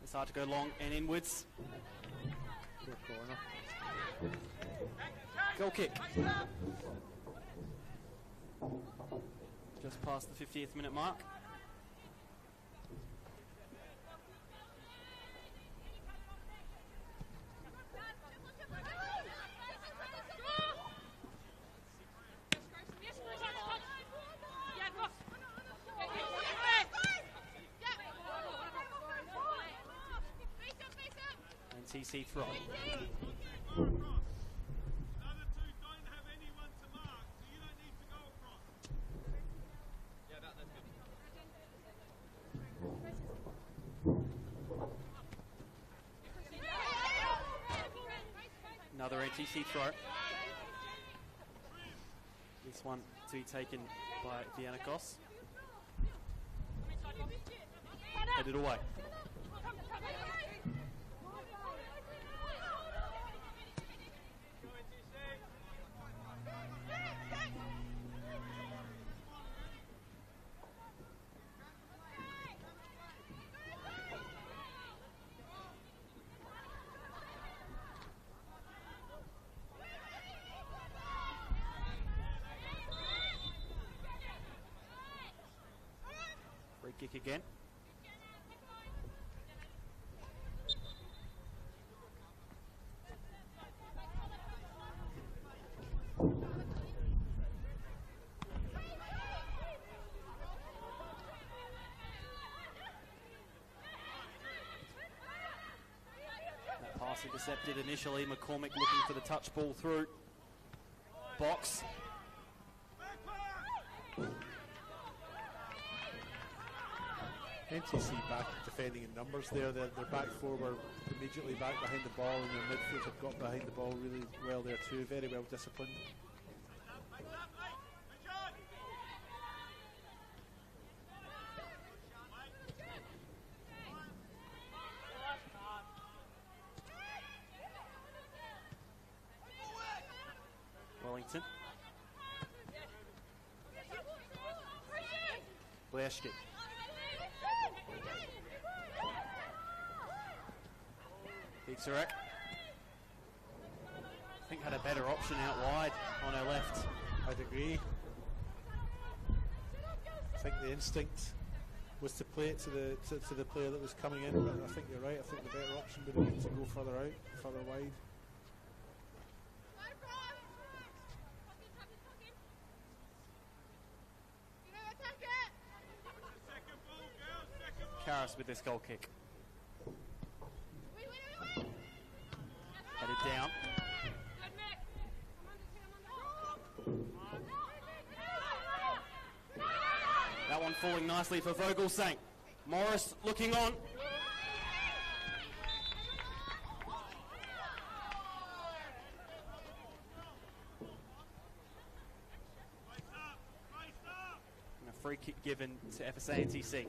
It's hard to go long and inwards. Poor corner. Goal kick. Just past the 50th minute mark. NTC throw. Another NTC throw. This one to be taken by Vianakos. Headed away. kick again. That pass intercepted initially. McCormick looking for the touch ball through. Box. NTC back defending in numbers there. Their back four were immediately back behind the ball, and their midfield have got behind the ball really well there too. Very well disciplined. Wellington. Blaschke. Pizarek. I think had a better option out wide on her left. I'd agree. I think the instinct was to play it to the player that was coming in, but I think you're right. I think the better option would have been to go further out, further wide. Karras with this goal kick. Headed down. That one falling nicely for Vogelsang. Morris looking on. And a free kick given to FSA NTC.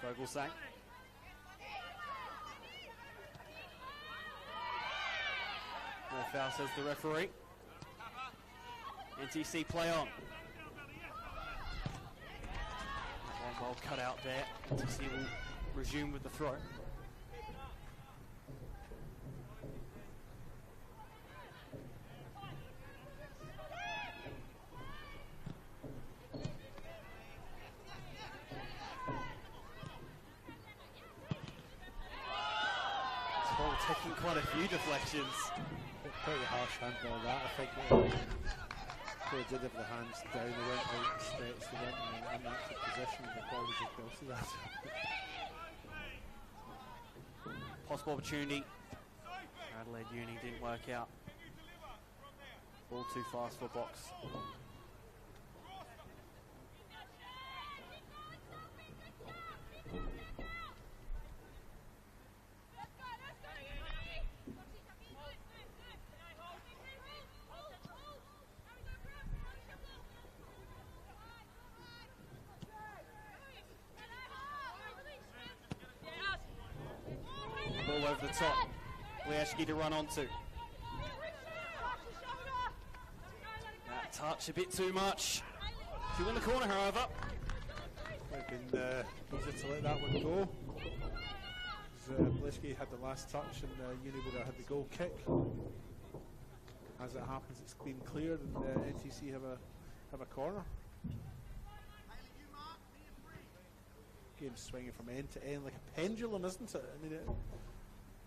Vogelsang. No foul, says the referee. NTC play on. One well cut out there. NTC will resume with the throw. Taking quite a few deflections. Pretty harsh handball that. I think they did have the hands down. They went out and stretched. They went in an unactive position, and the ball was just built to that. Possible opportunity. Adelaide Uni didn't work out. Ball too fast for box. Ball over the top. Liashki to run onto. That touch a bit too much. Two in the corner, however. Might have been easier to let that one go. Liashki had the last touch, and Uni would have had the goal kick. As it happens, it's been cleared, and NTC have a corner. Game swinging from end to end like a pendulum, isn't it? I mean,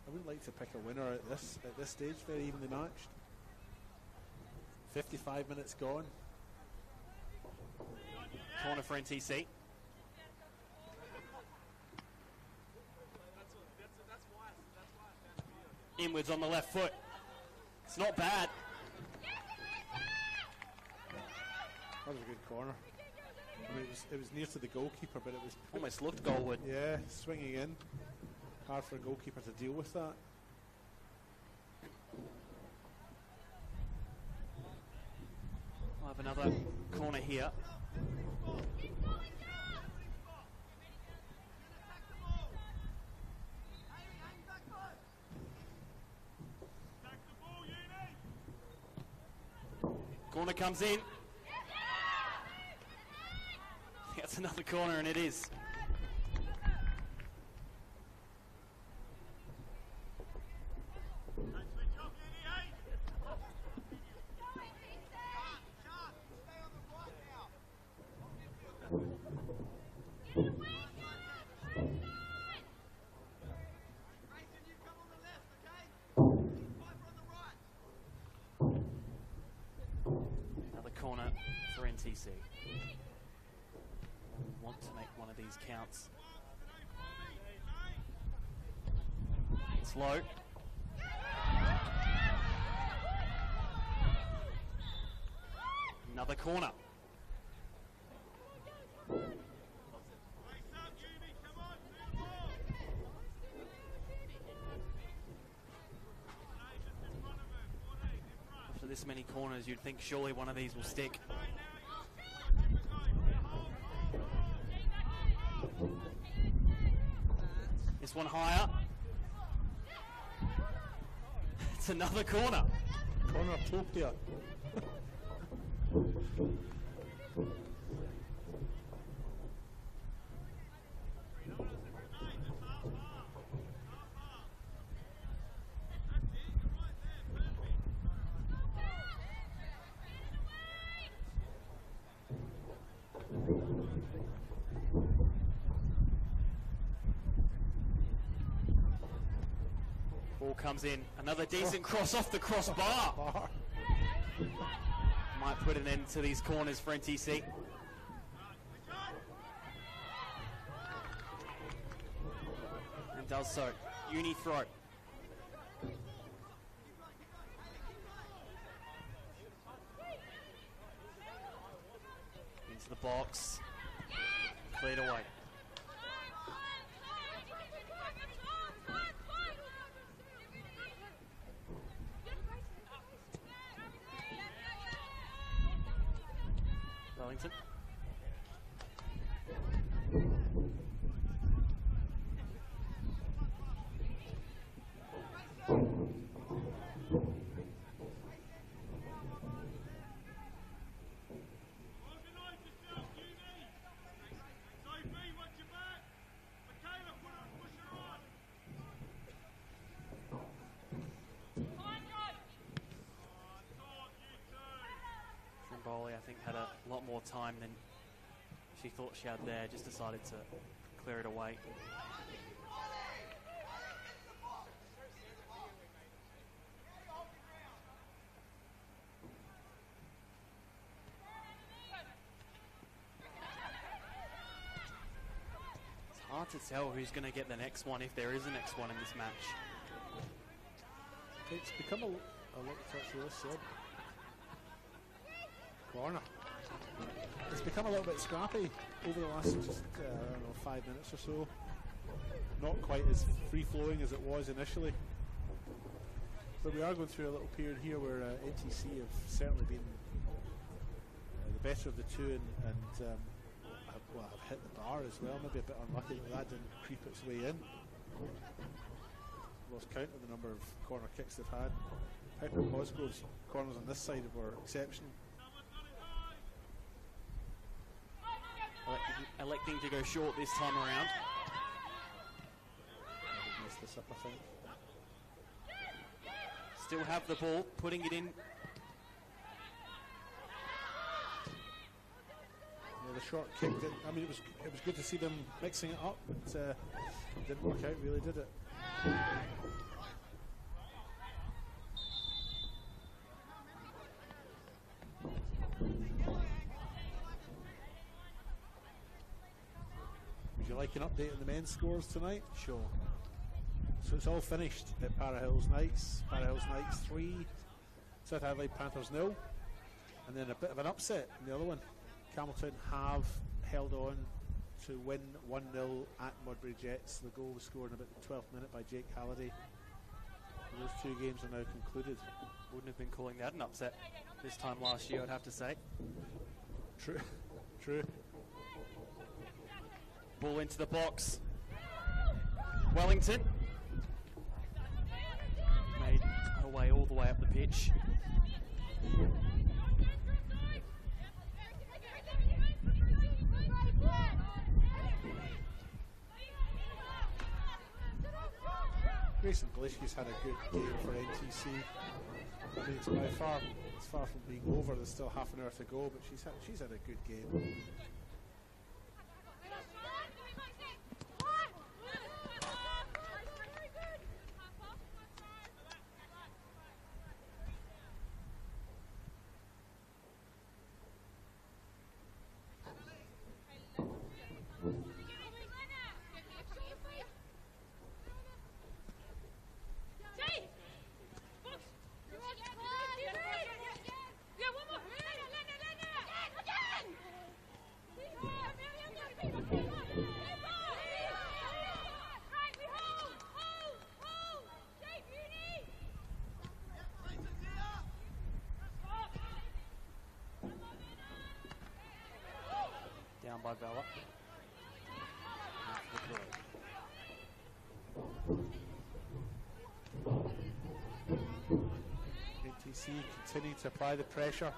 I wouldn't like to pick a winner at this stage. Very evenly matched. 55 minutes gone. Corner for NTC. Inwards on the left foot. It's not bad. That was a good corner. I mean, it was near to the goalkeeper, but it was almost looked goalward. Yeah, swinging in. Hard for a goalkeeper to deal with that. We'll have another corner here. Corner comes in. That's another corner, and it is. Another corner for NTC. Want to make one of these counts. It's low. Another corner. After this many corners, you'd think surely one of these will stick. This one higher. It's another corner. Cornertopia. Ball comes in. Another decent cross off the crossbar. Might put an end to these corners for NTC. And does so. Uni throw. Into the box. Cleared away. Wellington. I think had a lot more time than she thought she had there, just decided to clear it away. It's hard to tell who's going to get the next one, if there is a next one in this match. It's become a lot of this said. Corner. It's become a little bit scrappy over the last just, I don't know, 5 minutes or so. Not quite as free-flowing as it was initially. But we are going through a little period here where NTC have certainly been the better of the two and have hit the bar as well. Maybe a bit unlucky that that didn't creep its way in. Lost count of the number of corner kicks they've had. Piper Cosgrove's corners on this side were exceptional. Electing to go short this time around. Missed this up, I think. Still have the ball, putting it in. Yeah, the short kick. I mean, it was good to see them mixing it up, but it didn't work out, really, did it? Would you like an update on the men's scores tonight? Sure. So it's all finished at Para Hills Knights. Para Hills Knights 3, South Adelaide Panthers 0, and then a bit of an upset in the other one. Campbelltown have held on to win 1-0 at Mudbury Jets. The goal was scored in about the 12th minute by Jake Halliday. And those two games are now concluded. Wouldn't have been calling that an upset this time last year, I'd have to say. True. True. Ball into the box. Wellington made her way all the way up the pitch. Grayson Glishki's had a good game for NTC. I mean, it's far from being over. There's still half an hour to go, but she's had a good game. Down by Vella. NTC continue to apply the pressure.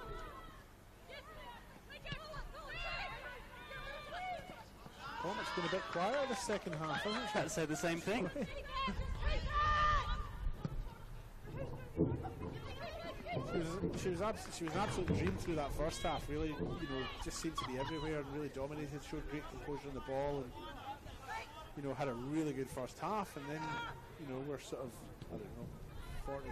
It's been a bit quieter the second half, hasn't it? I'd say the same thing. She was an absolute dream through that first half. Really, just seemed to be everywhere and really dominated. Showed great composure on the ball, and had a really good first half. And then, we're sort of 40,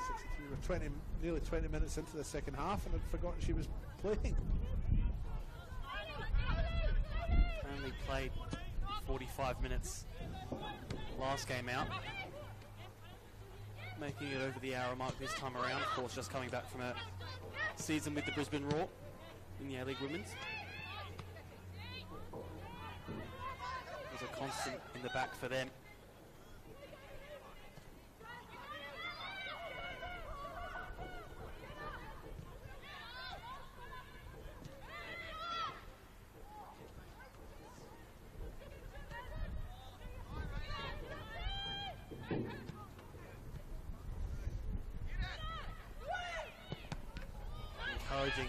62. We're nearly 20 minutes into the second half, and I'd forgotten she was playing. Only played 45 minutes last game out. Making it over the hour mark this time around. Of course, just coming back from a season with the Brisbane Roar in the A-League Women's. There's a constant in the back for them. Encouraging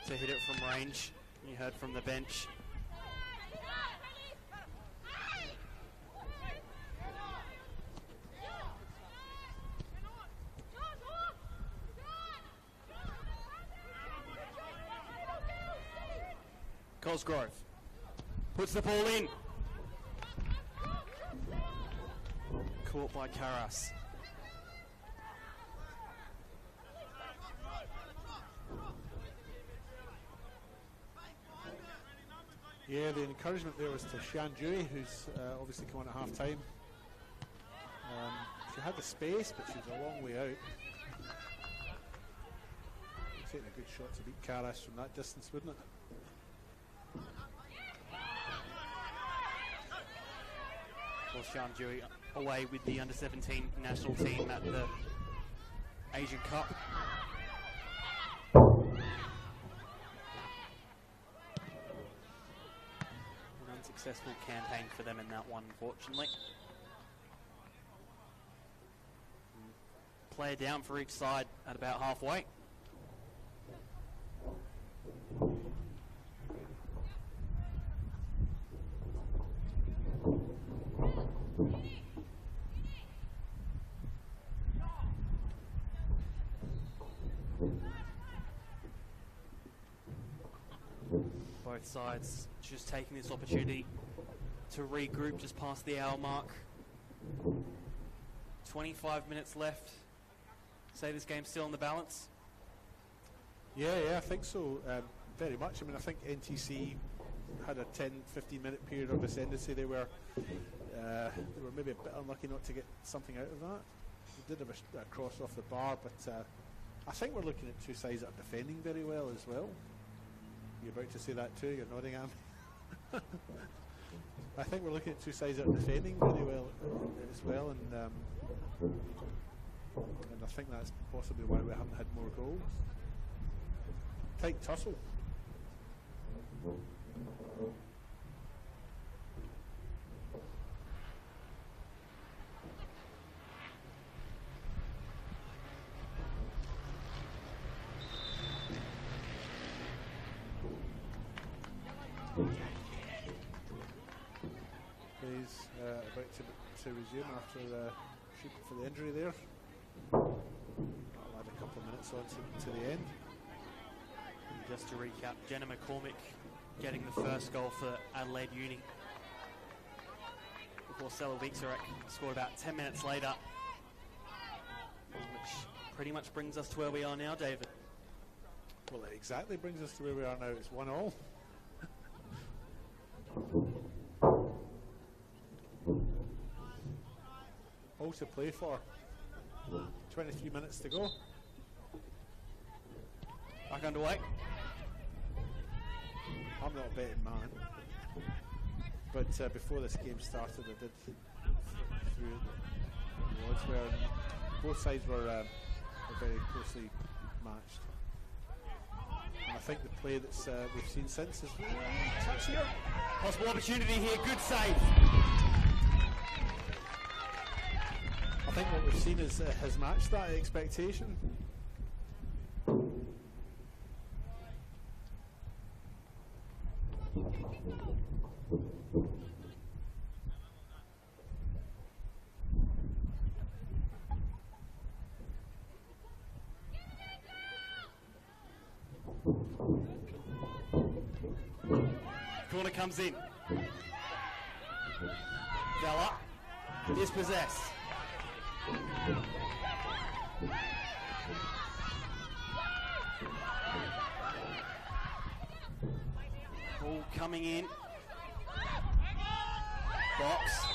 to hit it from range. You heard from the bench. Cosgrove puts the ball in. Caught by Karas. Yeah, the encouragement there was to Sian Dewey, who's obviously come on at half time. She had the space, but she was a long way out. Taking a good shot to beat Karas from that distance, wouldn't it? Well, Sian Dewey away with the under-17 national team at the Asian Cup. Successful campaign for them in that one, unfortunately. Player down for each side at about halfway. Both sides just taking this opportunity to regroup just past the hour mark. 25 minutes left. Say this game's still in the balance? Yeah, I think so. Very much. I mean, I think NTC had a 10-15 minute period of ascendancy. They were maybe a bit unlucky not to get something out of that. They did have a cross off the bar, but I think we're looking at two sides that are defending very well as well. You're about to say that too, you're nodding at me. I think we're looking at two sides that are defending very well as well, and I think that's possibly why we haven't had more goals. Tight tussle. He's about to resume after treatment for the injury there. I'll add a couple of minutes on to the end. Just to recap, Jenna McCormick getting the first goal for Adelaide Uni before Stella Weekserek scored about 10 minutes later, which pretty much brings us to where we are now, David. Well, it exactly brings us to where we are now. It's 1-1. All to play for. 23 minutes to go. Back underway. I'm not a betting man, but before this game started, I did through the odds where both sides were very closely matched. And I think the play that's we've seen since is touch here. Possible opportunity here, good save. I think what we've seen is has matched that expectation. Corner comes in. Vella dispossessed. Ball coming in. Box.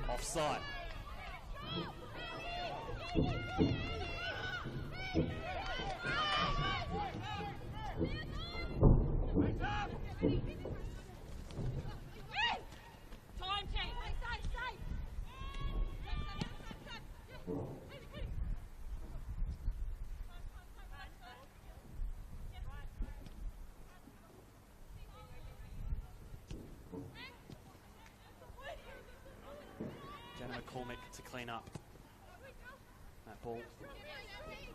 Offside. Jenna McCormick to clean up. That ball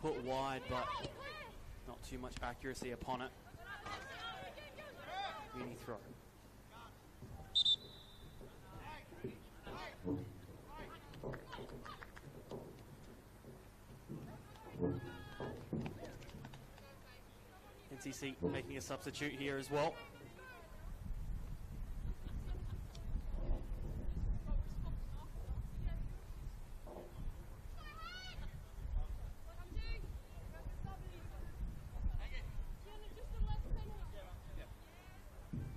put wide, but not too much accuracy upon it. Uni throw. NCC making a substitute here as well.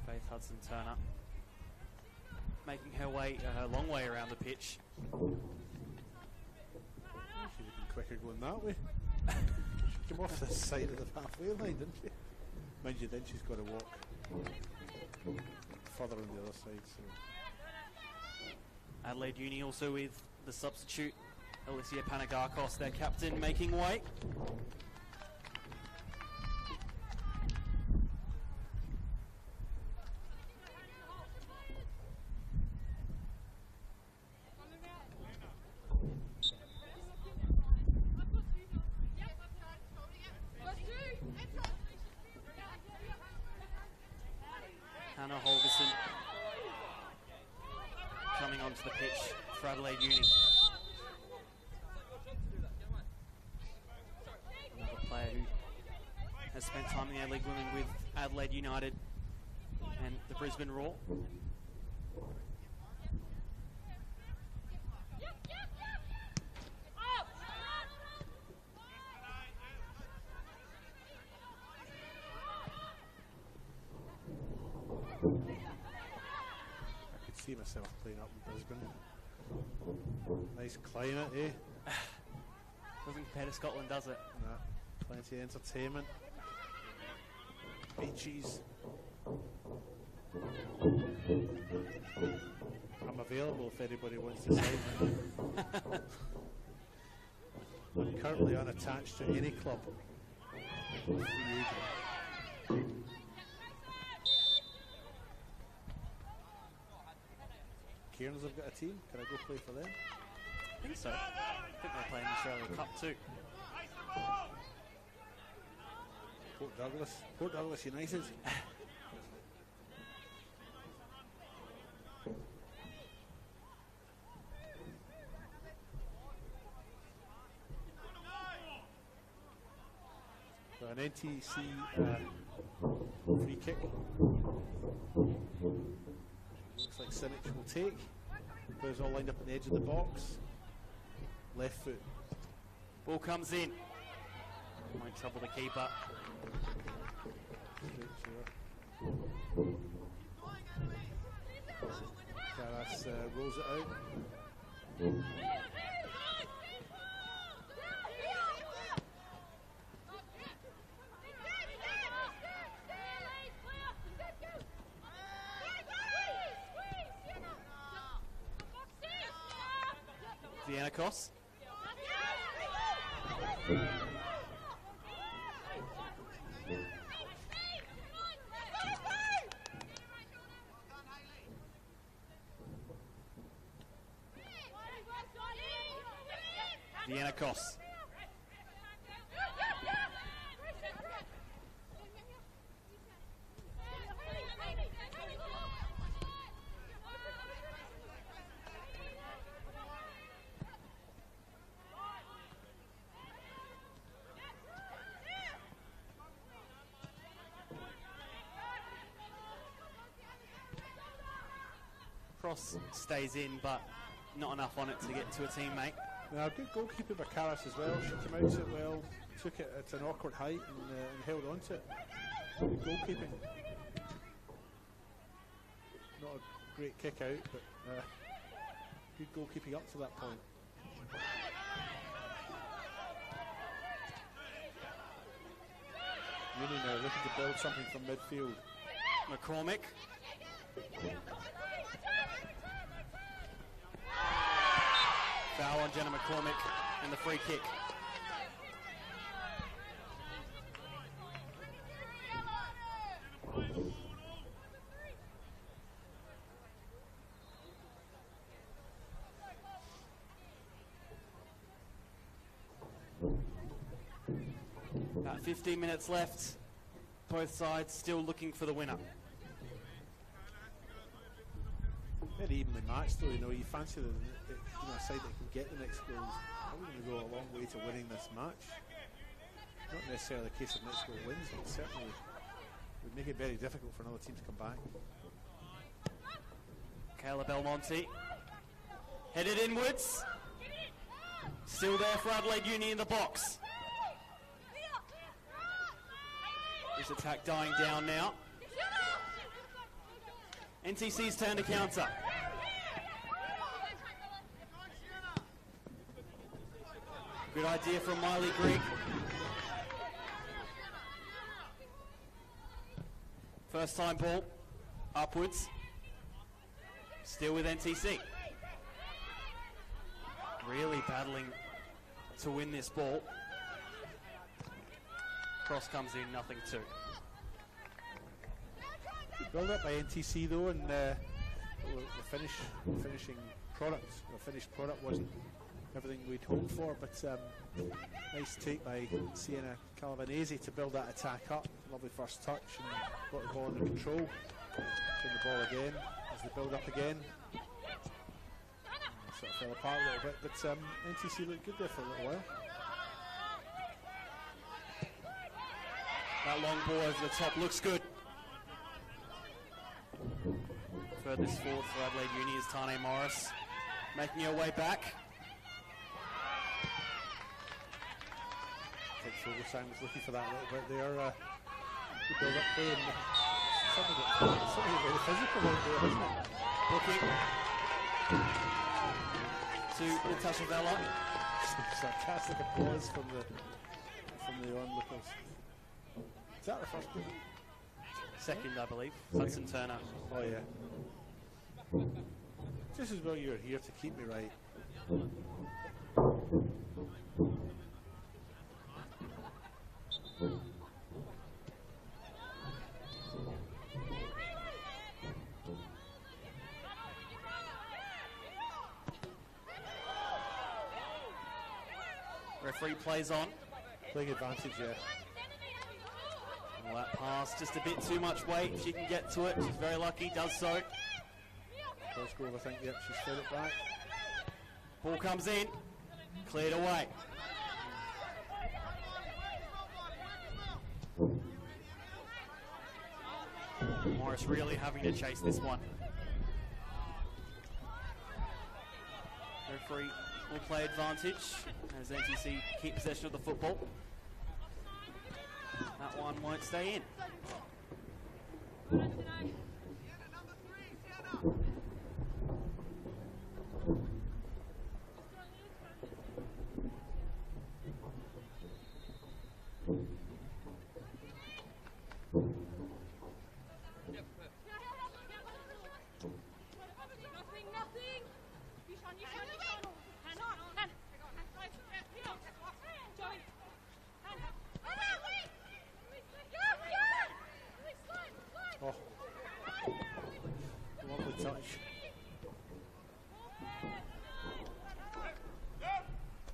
Faith Hudson-Turner making her way, her long way around the pitch. She'd have been quicker going that way. She came off the side of the halfway line, didn't she? Mind you, then she's got to walk further on the other side. So. Adelaide Uni also with the substitute, Alicia Panagakos, their captain, making way. Hannah Holgerson coming onto the pitch for Adelaide Uni. Another player who has spent time in the A-League Women with Adelaide United and the Brisbane Roar. I could see myself playing up in Brisbane. Nice climate, eh? Doesn't compare to Scotland, does it? Nah, plenty of entertainment. Beaches. I'm available if anybody wants to sign me. I'm currently unattached to any club. Cairns have got a team. Can I go play for them? I think so. I think they're playing the Australia Cup too. Port Douglas United. an NTC free kick. Looks like Simic will take. Players all lined up on the edge of the box. Left foot. Ball comes in. Might trouble the keeper. Karas rolls it out. Vianakos. Vianakos. Cross stays in, but not enough on it to get to a teammate. Now, good goalkeeping by Karas as well. She came out to it well, took it at an awkward height and held on to it. Good goalkeeping. Not a great kick out, but good goalkeeping up to that point. Uni now looking to build something from midfield. McCormick. Foul on Jenna McCormick and the free kick. About 15 minutes left. Both sides still looking for the winner. Very evenly matched though, you know, you fancy a side that can get the next goals. I'm going to go a long way to winning this match. Not necessarily a case of next goal wins, but certainly would make it very difficult for another team to come back. Kayla Belmonte. Headed inwards. Still there for Adelaide Uni in the box. This attack dying down now. NTC's turn to counter. Good idea from Miley Grigg. First time ball, upwards. Still with NTC. Really battling to win this ball. Cross comes in, nothing to. Build up by NTC though, and the finishing product, the finished product wasn't everything we'd hoped for, but nice take by Sienna Calavanese to build that attack up. Lovely first touch and got the ball under control. Turn the ball again as they build up again. Sort of fell apart a little bit, but NTC looked good there for a little while. That long ball over the top looks good. Furthest forward for Adelaide Uni is Tane Morris, making her way back. I think Silverstein was looking for that a little bit there. Good build up play, and something very physical out there, isn't it? Looking to Natasha Vella. Some sarcastic applause from the onlookers. Is that the first one? Second, I believe. Hudson Turner. Oh yeah. This is where you're here to keep me right. Referee plays on. Playing advantage, yeah. Well, that pass, just a bit too much weight. She can get to it. She's very lucky, does so. Cosgrove, I think, yep, she's fed it back. Ball comes in, cleared away. Morris really having to chase this one. Referee will play advantage as NTC keep possession of the football. That one won't stay in.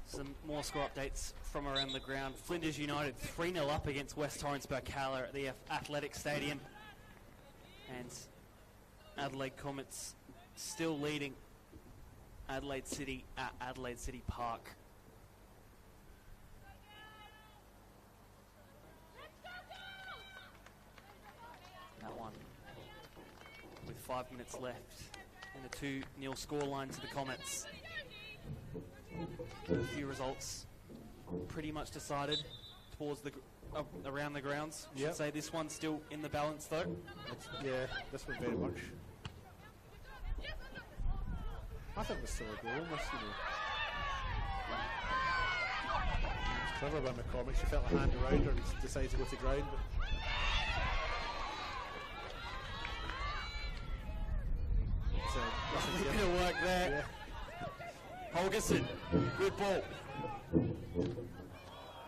Some more score updates from around the ground. Flinders United 3-0 up against West Torrens Burkalla at the Athletic Stadium. And Adelaide Comets still leading Adelaide City at Adelaide City Park. That one with 5 minutes left and a 2-0 scoreline to the Comets. A few results pretty much decided towards the around the grounds. I should say this one's still in the balance though. Yeah, this one very much. I think there's still a goal in this, you know. It's clever by McCormick. She felt a hand around her and decided to go to ground. But nothing going to work there. Yeah. Holgerson, good ball.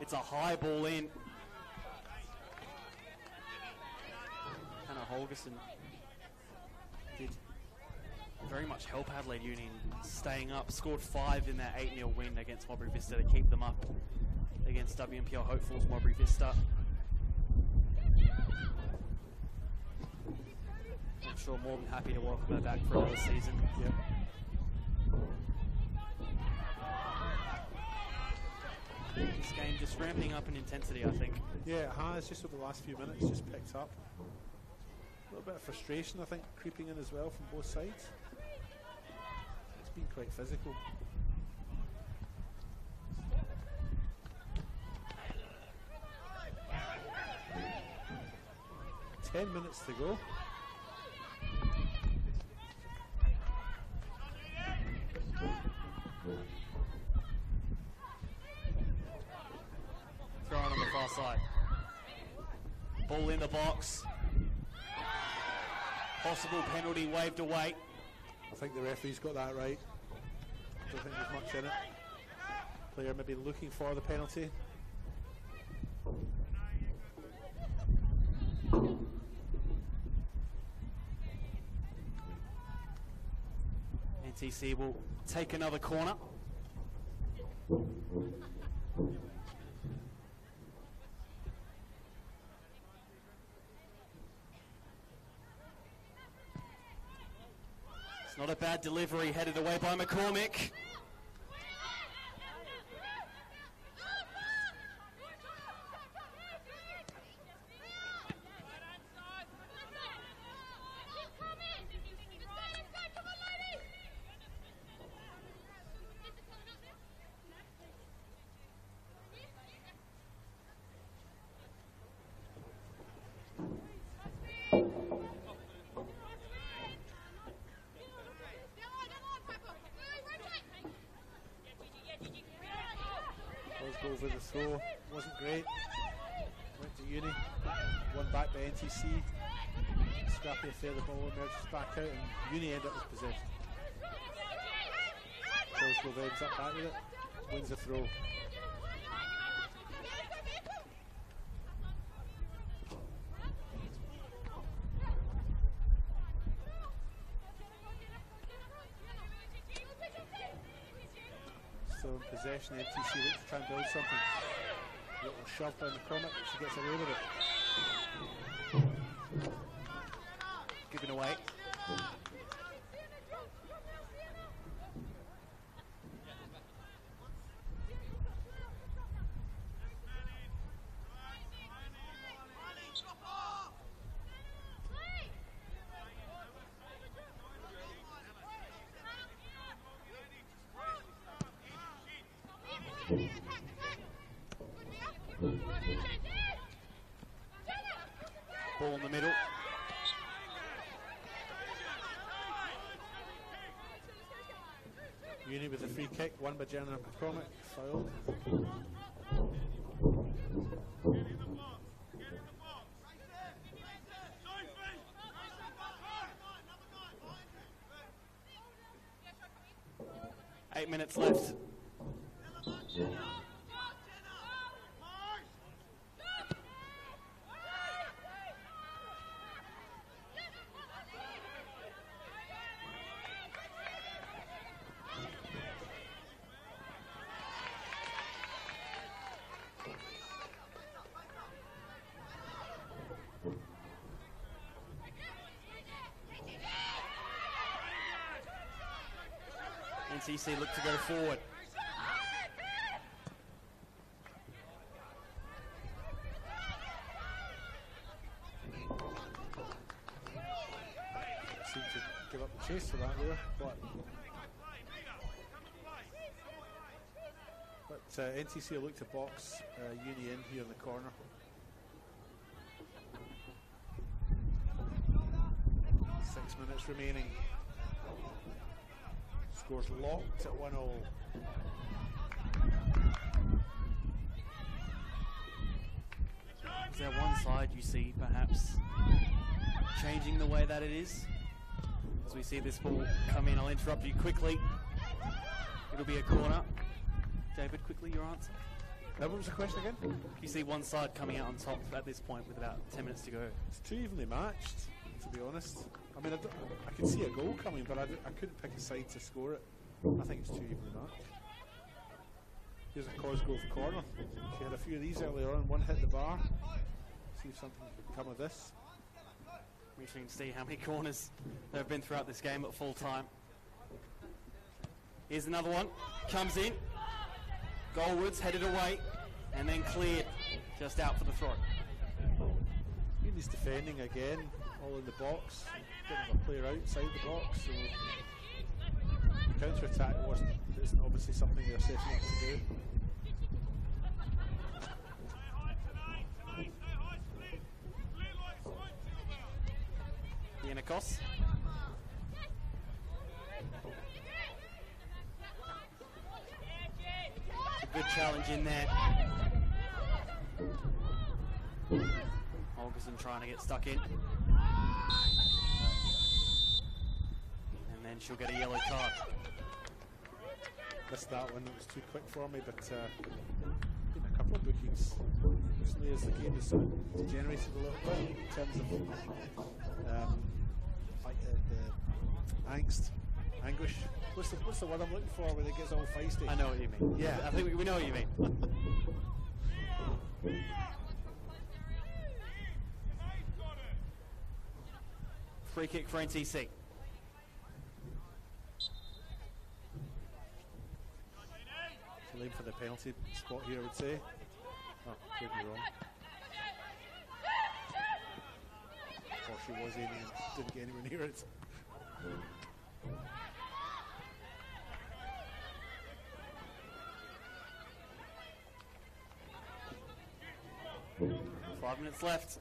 It's a high ball in. Hannah Holgerson did very much help Adelaide Union staying up. Scored 5 in their 8-0 win against Modbury Vista to keep them up against WMPL hopefuls Modbury Vista. I'm sure more than happy to welcome her back for another season. Yep. This game just ramping up in intensity, I think. Yeah, it has. Just over the last few minutes, just picked up. A little bit of frustration, I think, creeping in as well from both sides. It's been quite physical. Ten minutes to go. Thrown on the far side. Ball in the box. Possible penalty waved away. I think the referee's got that right. I don't think there's much in it. Player maybe looking for the penalty. NTC will take another corner. It's not a bad delivery, headed away by McCormick. Over the throw, wasn't great. Went to Uni, won back by NTC. Scrappy affair, the ball emerges back out, and Uni end up with possession. Closgrove ends up back with it, wins the throw. Still in possession, the NTC looks to try and build something. A little shove down the corner, but she gets away with it. Given away. Ball in the middle. Uni with a free kick, won by Jenna McCormick, fouled. Eight minutes left. NCC look to go forward. Seem to give up the chase for that there, but NCC will look to box Uni in here in the corner. Six minutes remaining. Score's locked at 1-0. Is there one side you see perhaps changing the way that it is? As we see this ball come in, I'll interrupt you quickly. It'll be a corner. David, quickly your answer. What was the question again? You see one side coming out on top at this point with about 10 minutes to go. It's too evenly matched, to be honest. I mean, I could see a goal coming, but I couldn't pick a side to score it. I think it's too evenly matched. Here's a Cosgrove corner. She had a few of these earlier on. One hit the bar. See if something can come of this. We can see how many corners there have been throughout this game at full time. Here's another one. Comes in. Goalwards headed away and then cleared just out for the throw. He's defending again, all in the box. Didn't have a player outside the box, so the counter-attack isn't obviously something they're setting up to do. Yannikos. A good challenge in there. Holgerson trying to get stuck in. And then she'll get a yellow card. Missed that one, it was too quick for me, but been a couple of bookings recently as the game has degenerated a little bit in terms of the angst, anguish. What's the word I'm looking for when it gets all feisty? I know what you mean. Yeah, I think we know what you mean. Free kick for NCC. Aim for the penalty spot here, I would say. Oh, could be wrong. Or she was aiming and didn't get anywhere near it. 5 minutes left.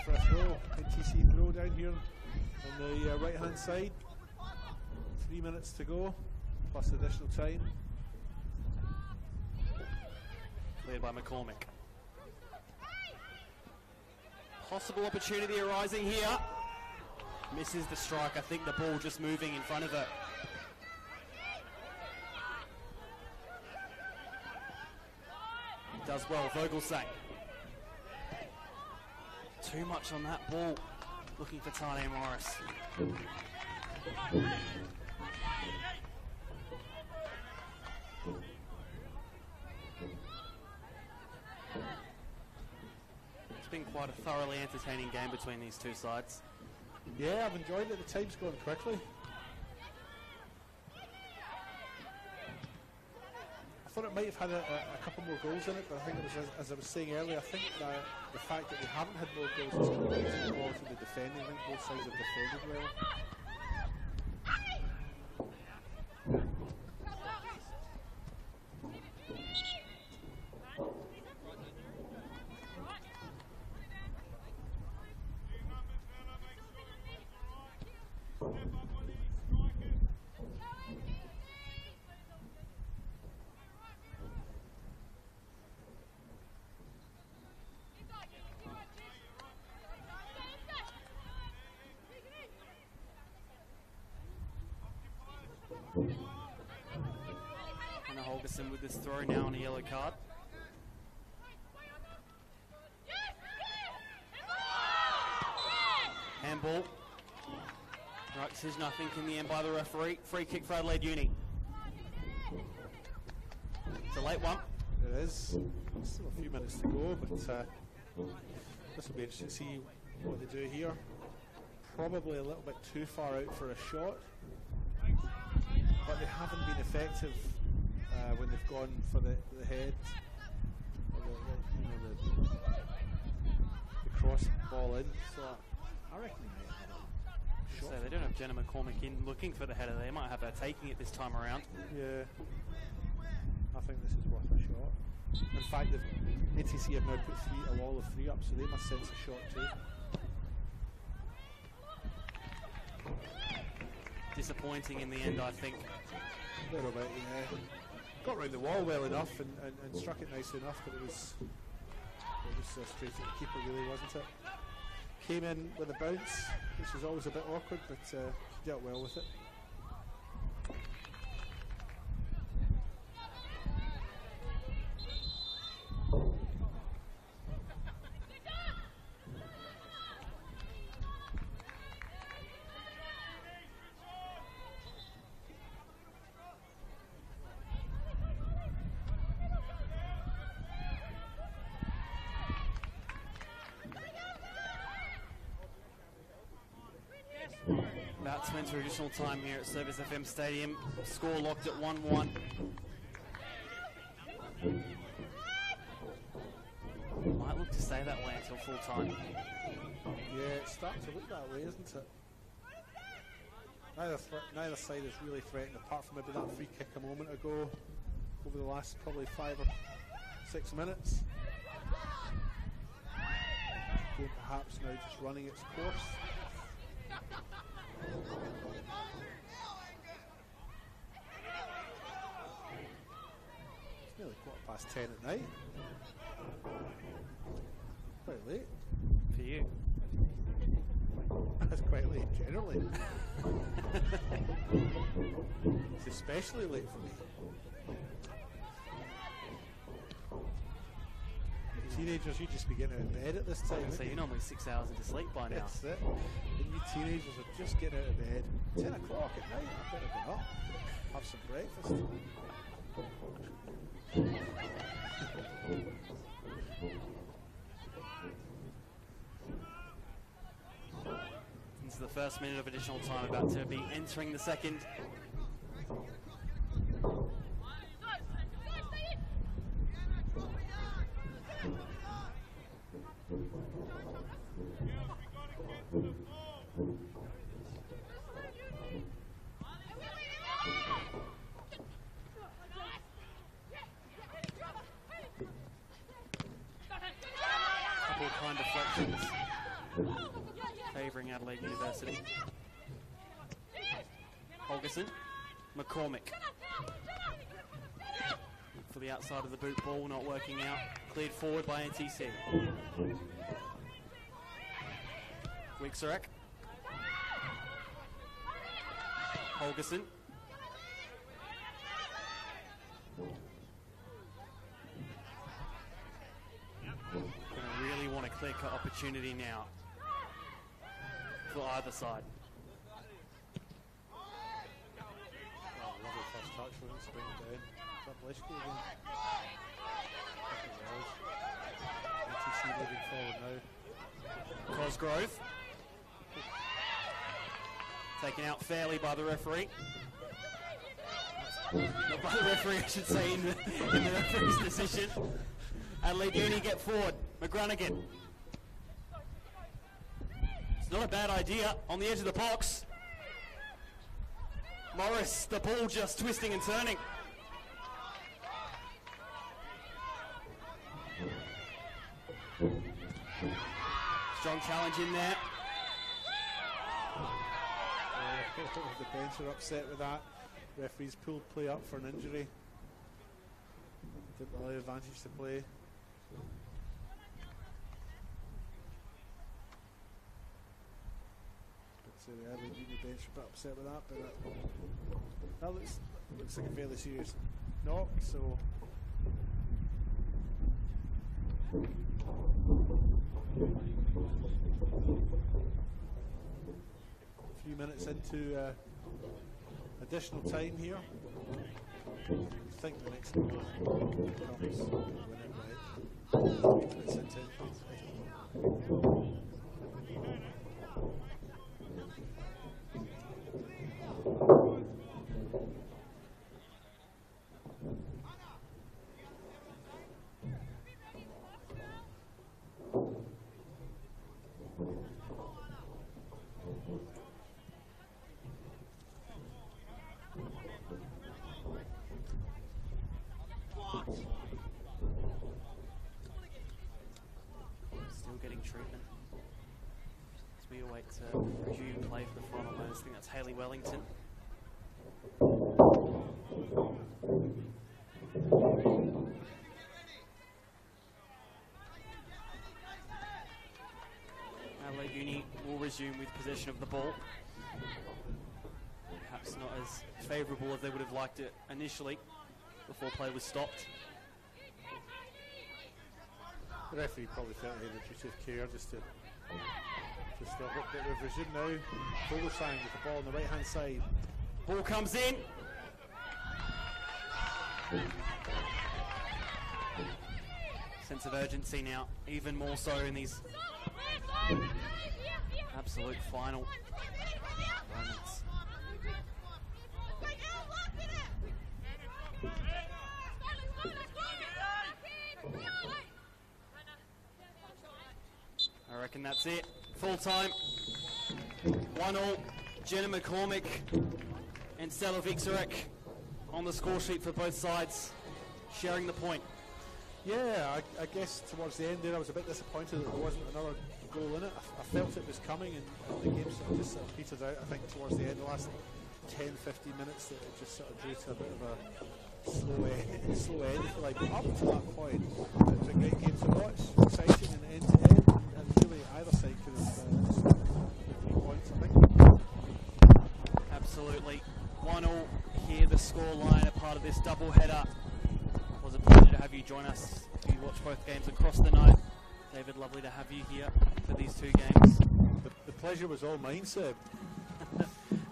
For a throw, NTC throw down here on the right hand side. 3 minutes to go, plus additional time. Cleared by McCormick. Possible opportunity arising here. Misses the strike. I think the ball just moving in front of her. Does well, Vogelsang. too much on that ball. Looking for Tane Morris. It's been quite a thoroughly entertaining game between these two sides. Yeah, I've enjoyed it. The time's going quickly. I thought it might have had a couple more goals in it, but I think it was, as I was saying earlier, I think that the fact that we haven't had more goals has come down to the quality of the defending. I think both sides have defended well. Hannah Holgerson with this throw now on a yellow card. Handball. Right decision, I think, in the end by the referee. Free kick for Adelaide Uni. It's a late one. It is. Still a few minutes to go, but this will be interesting to see what they do here. Probably a little bit too far out for a shot, but they haven't been effective when they've gone for the head, or the cross ball in. So I reckon they might have a shot. So they don't have Jenna McCormick in looking for the header. They might have her taking it this time around. Yeah, I think this is worth a shot. In fact, the ATC have now put a wall of 3 up, so they must sense a shot too. Disappointing in the end, I think. A little bit, yeah. Got round the wall well enough and struck it nicely enough, but it was straight at the keeper, really, wasn't it? Came in with a bounce, which is always a bit awkward, but dealt well with it. About to enter additional time here at Service FM Stadium. Score locked at 1-1. Might look to stay that way until full time. Yeah, it's starting to look that way, isn't it? Neither side is really threatened, apart from maybe that free kick a moment ago, over the last probably 5 or 6 minutes. Game perhaps now just running its course. It's nearly 10:15 at night. Quite late. For you. That's quite late generally. It's especially late for me. Teenagers, you just be getting out of bed at this time. So you're normally 6 hours into sleep by now. That's it. And you teenagers are just getting out of bed. 10 o'clock at night, I better get up, have some breakfast. This is the first minute of additional time, about to be entering the second. Couple of kind deflections favouring Adelaide University. Holgerson, McCormick. For the outside of the boot, ball not working out. Cleared forward by NTC. Wixarek. Holgerson. Gonna really want to clear-cut opportunity now for either side. Oh, lovely first touch when it's bring down. Is that Bleshko again? NTC moving forward now. Cosgrove taken out fairly by the referee. Not by the referee, I should say, in the referee's decision. Adelaide Uni get forward. McGranagan. It's not a bad idea on the edge of the box. Morris, the ball just twisting and turning. Strong challenge in there. The bench are upset with that. Referees pulled play up for an injury. Didn't allow advantage to play. So the Adelaide Uni bench are a bit upset with that, but that looks like a fairly serious knock. So a few minutes into additional time here. I think the next goal comes whenever it's into. Still getting treatment as we await to resume play for the final moments. I think that's Hayley Wellington. Adelaide Uni will resume with possession of the ball. Perhaps not as favourable as they would have liked it initially before play was stopped. The referee probably felt he had a duty of care just to stop it, but we've resumed now. Fuglesang with the ball on the right hand side. Ball comes in. Sense of urgency now, even more so in these absolute final moments. I reckon that's it. Full time. 1-1. Jenna McCormick and Stella Vixarek on the score sheet for both sides, sharing the point. Yeah, I guess towards the end there I was a bit disappointed that there wasn't another goal in it. I felt it was coming, and the game sort of just sort of petered out. I think towards the end, the last 10-15 minutes, that it just sort of drew to a bit of a slow end, if you like. But up to that point, it was a great game to watch, exciting and end to end, and really either side could have scored 3 points, I think. Absolutely. 1-1 here, the score line, a part of this double header. It was a pleasure to have you join us. You watch both games across the night. David, lovely to have you here for these 2 games. The pleasure was all mine, Seb.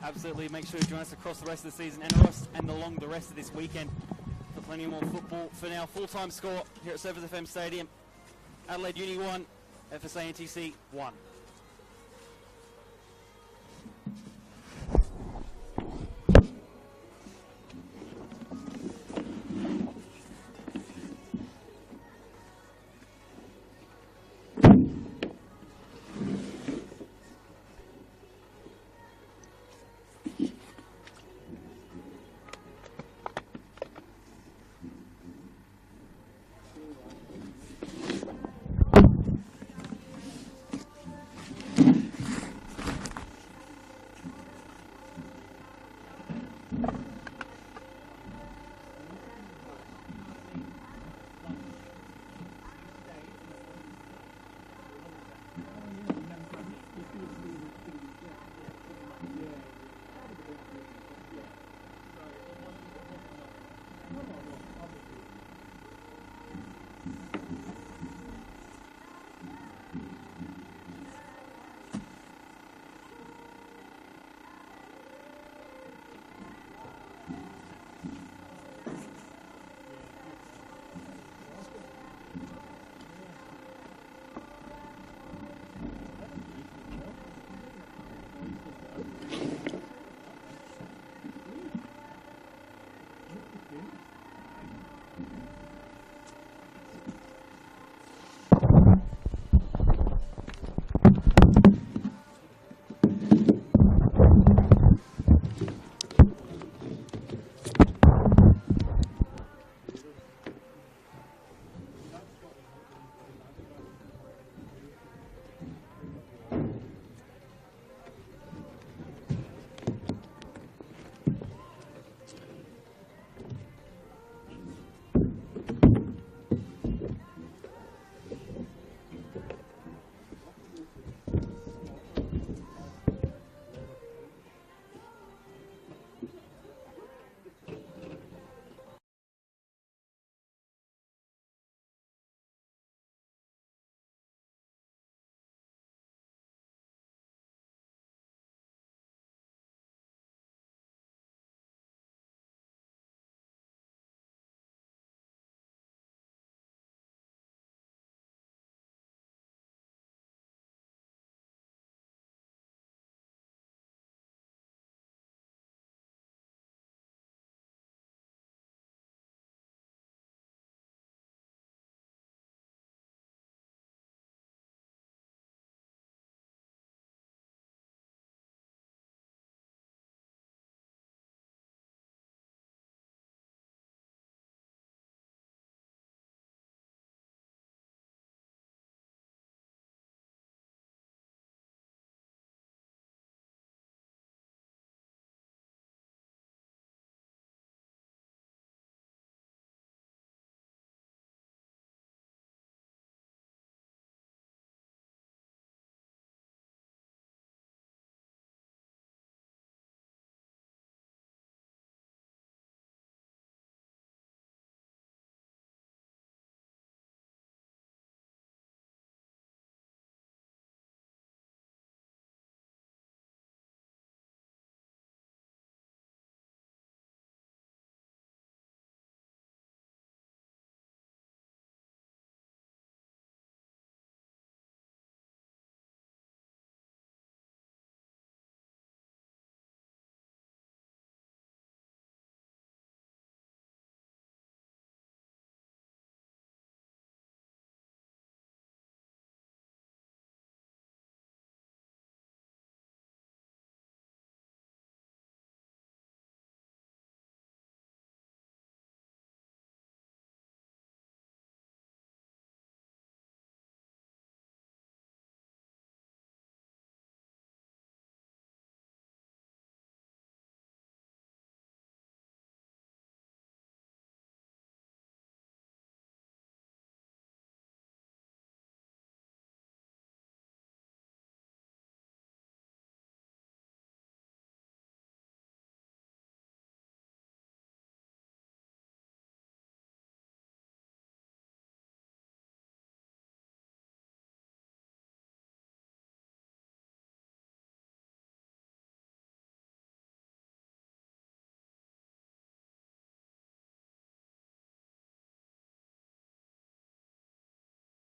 Absolutely. Make sure you join us across the rest of the season and along the rest of this weekend for plenty more football. For now, full-time score here at Surfers FM Stadium. Adelaide Uni 1, FSA NTC 1.